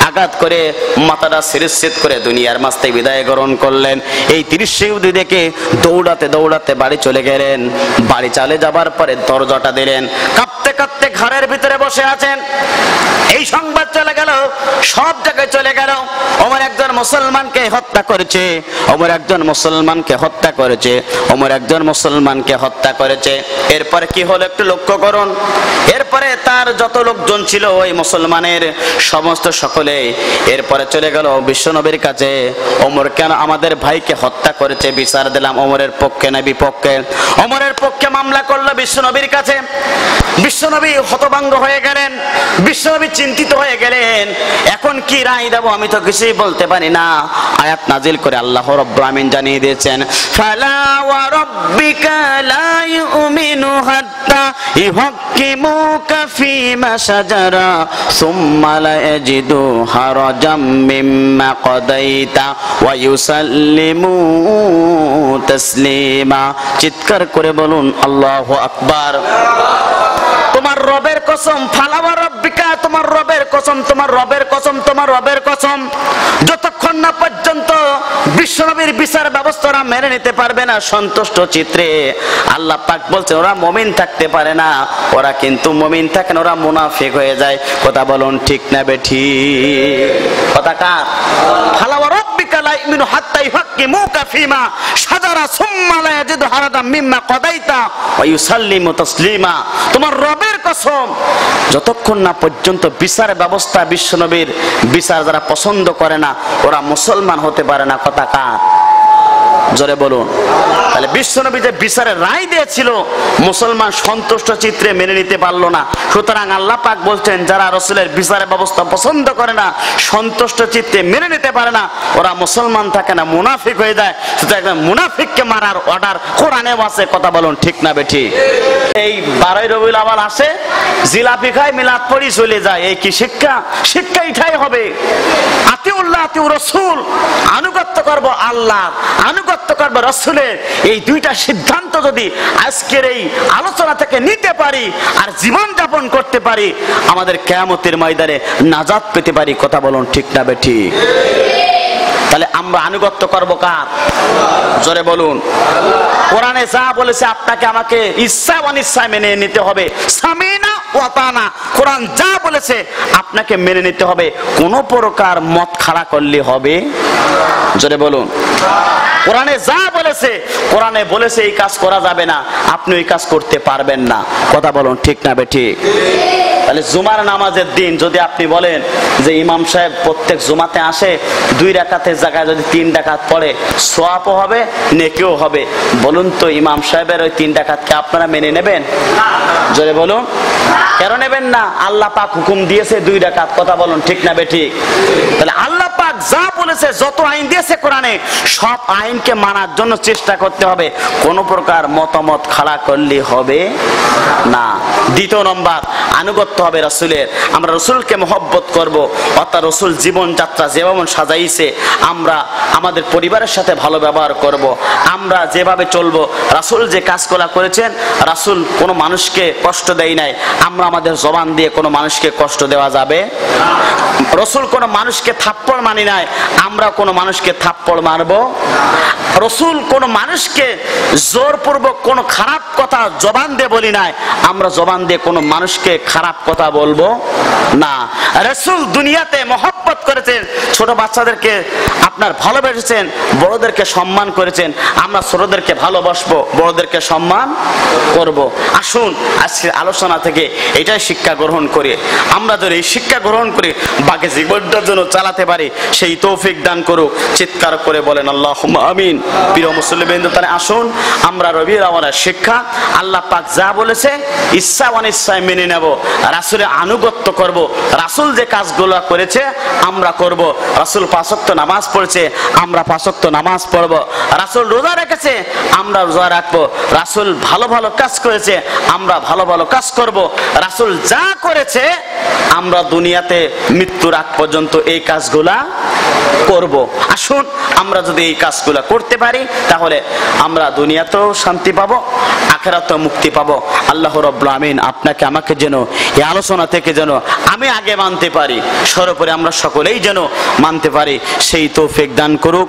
আঘাত করে মাথাটা শিরশ্ছেদ করে দুনিয়ার মাঝ থেকে বিদায় গ্রহণ করলেন। এই 30 ইহুদি দেখে দৌড়াতে দৌড়াতে বাড়ি চলে গেলেন। বাড়ি চলে যাবার পরে দরজাটা দিলেন, কাঁপতে কাঁপতে ঘরের ভিতরে বসে আছেন। এই সংবাদ চলে গেল, সব জায়গায় চলে গেল ওমর একজন মুসলমানকে হত্যা করেছে, ওমর একজন মুসলমানকে হত্যা করেছে, ওমর একজন মুসলমানকে হত্যা করেছে। এরপরে কি হলো একটু লক্ষ্য করুন। এরপরে তার যত লোকজন ছিল ওই মুসলমানের সমস্ত সকলে এরপরে চলে গেল বিশ্বনবীর কাছে, ওমর কেন আমাদের ভাইকে হত্যা করেছে, বিচার দিলাম ওমরের পক্ষে না বিপক্ষে। ওমরের পক্ষে মামলা করলো বিশ্বনবীর কাছে। বিশ্বনবী হতভম্ব হয়ে গেলেন, বিশ্বনবী চিন্তিত হয়ে গেলেন, এখন কি রায় দেব আমি তো কিছুই বলতে পারি না। আয়াত নাজিল করে আল্লাহ রাব্বুল আমিন জানিয়ে দিয়েছেন ফালা ওয়া রাব্বিকা লা ইউমিনু হাত্তা ইউহাক্কিমুকা ফীমা শাজারা সুম্মা লা ইয়াজিদু হারাজাম মিম্মা কাদাইতা ওয়া ইউসাল্লিমু তাসলিমা। চিৎকার করে বলুন আল্লাহু আকবার। তোমার রবের কসম, ফালাওয়া রব্বিকা, তোমার রবের কসম, তোমার রবের কসম, তোমার রবের কসম, যতক্ষণ না পর্যন্ত বিশ্বনবীর বিচার ব্যবস্থারা মেনে নিতে পারবে না সন্তুষ্ট চিত্রে, আল্লাহ পাক বলছেন ওরা মুমিন থাকতে পারে না। ওরা কিন্তু মুমিন থাকে না, ওরা মুনাফিক হয়ে যায়। কথা বলুন ঠিক না বেঠিক? কথা কার? ফালাওয়া রব্বিকা লা ইউমিনু হাত্তা ইউহাক্কিমুকা ফীমা শাজারা সুম্মা লা ইয়াজিদু হারাজাম মিম্মা কাদাইতা ওয়া ইউসাল্লিমু তাসলিমা। তোমার রবের কসম, যতক্ষণ না পর্যন্ত বিচার ব্যবস্থা বিশ্বনবীর বিচার যারা পছন্দ করে না ওরা মুসলমান হতে পারে না। কথা কার? জোরে বলুন। তাহলে বিশ্বনবী যে বিচারের রায় দিয়েছিল মুসলমান সন্তুষ্ট চিত্রে মেনে নিতে পারলো না। সুতরাং আল্লাহ পাক বলছেন যারা রাসূলের বিচারের ব্যবস্থা পছন্দ করে না, সন্তুষ্ট চিত্তে মেনে নিতে পারে না, ওরা মুসলমান থাকে না, মুনাফিক হয়ে যায়। সুতরাং মুনাফিককে মারার অর্ডার কোরআনে আছে। কথা বলুন ঠিক না বেঠিক? এই 12 রবিউল আউয়াল আসে, জিলাপি খায়, মিলাদ পড়ি চলে যায়। এই কি শিক্ষা? শিক্ষা এটাই হবে, আতিউল্লাহ আতিউর রাসূল, আনুগত্য করব আল্লাহ, আনুগত্য করব রাসূলের। এই দুইটা সিদ্ধান্ত যদি আজকের এই আলোচনা থেকে নিতে পারি আর জীবন যাপন করতে পারি, আমাদের কিয়ামতের ময়দানে নাজাত পেতে পারি। কথা বলুন ঠিক না বেঠিক? তাহলে আমরা আনুগত্য করব কার? জোরে বলুন। কোরআনে যা বলেছে আপনাকে আমাকে ইচ্ছা অনিচ্ছায় মেনে নিতে হবে। সামিনা ওয়া আতানা, কোরআন যা বলেছে আপনাকে মেনে নিতে হবে, কোনো প্রকার মত খাড়া করলে হবে? জোরে বলুন। কোরআনে যা বলেছে, কোরআনে বলেছে এই কাজ করা যাবে না, আপনি ওই কাজ করতে পারবেন না। কথা বলুন ঠিক না বেঠিক? তাহলে জুমার নামাজের দিন যদি আপনি বলেন যে ইমাম সাহেব প্রত্যেক জুমাতে আসে, 2 রাকাতের জায়গায় যদি 3 রাকাত পড়ে সওয়াবও হবে, নেকিও হবে, বলুন তো ইমাম সাহেবের ওই 3 রাকাতকে আপনারা মেনে নেবেন? জোরে বলুন। কেন নেবেন না? আল্লাহ পাক হুকুম দিয়েছে 2 রাকাত। কথা বলুন ঠিক না বেঠিক? তাহলে আল্লাহ পাক যা বলেছে, যত আইন দিয়েছে কোরআনে, সব আইনকে মানার জন্য চেষ্টা করতে হবে, কোন প্রকার মতামত খাড়া করলে হবে না। দ্বিতীয় নম্বর, আনুগত্য হবে রাসূলের। আমরা রাসূলকে মহব্বত করব, অর্থাৎ রাসূল জীবনযাত্রা যেমন সাজাইছে আমরা আমাদের পরিবারের সাথে ভালো ব্যবহার করব, আমরা যেভাবে চলবো, রাসূল যে কাজগুলো করেছেন, রাসূল কোনো মানুষকে কষ্ট দেয় নাই, আমরা আমাদের জবান দিয়ে কোনো মানুষকে কষ্ট দেওয়া যাবে না। রাসূল কোনো মানুষকে থাপ্পড় মানি নাই, আমরা কোনো মানুষকে থাপ্পড় মারবো না। রাসূল কোনো মানুষকে জোরপূর্বক কোনো খারাপ কথা জবান দিয়ে বলি নাই, আমরা জবান দিয়ে কোনো মানুষকে খারাপ কথা বলবো না। রাসূল দুনিয়াতে মহব্বত করেছেন, ছোট বাচ্চাদেরকে আপনার ভালোবেসেছেন, বড়দেরকে সম্মান করেছেন, আমরা ছোটদেরকে ভালোবাসবো, বড়দেরকে সম্মান করব। আসুন আজকের আলোচনা থেকে এটাই শিক্ষা গ্রহণ করি, আমরা যদি এই শিক্ষা গ্রহণ করি বাকি জীবনটার জন্য চালাতে পারি, সেই তৌফিক দান করুক। চিৎকার করে বলেন আল্লাহুম্মা আমিন। প্রিয় মুসলিম, তাহলে আসুন আমরা রবিউল আউয়ালের শিক্ষা, আল্লাহ পাক যা বলেছে ইচ্ছা অনিচ্ছায় মেনে নেব, রাসূলের আনুগত্য করব, রাসূল যে কাজগুলো করেছে আমরা করব। রাসূল 5 ওয়াক্ত নামাজ পড়েছে, আমরা 5 ওয়াক্ত নামাজ পড়ব। রাসূল রোজা রেখেছে, আমরা রোজা রাখবো। রাসূল ভালো ভালো কাজ করেছে, আমরা ভালো ভালো কাজ করব। রাসূল যা করেছে আমরা দুনিয়াতে মৃত্যুর আগ পর্যন্ত এই কাজগুলা করব। আসুন আমরা যদি এই কাজগুলা করতে পারি, তাহলে আমরা দুনিয়াতেও শান্তি পাবো, আখিরাতেও মুক্তি পাবো। আল্লাহ রাব্বুল আমিন আপনাকে আমাকে যেন এই আলোচনা থেকে যেন আমি আগে মানতে পারি, সর্বোপরি আমরা সকলেই যেন মানতে পারি, সেই তৌফিক দান করুক।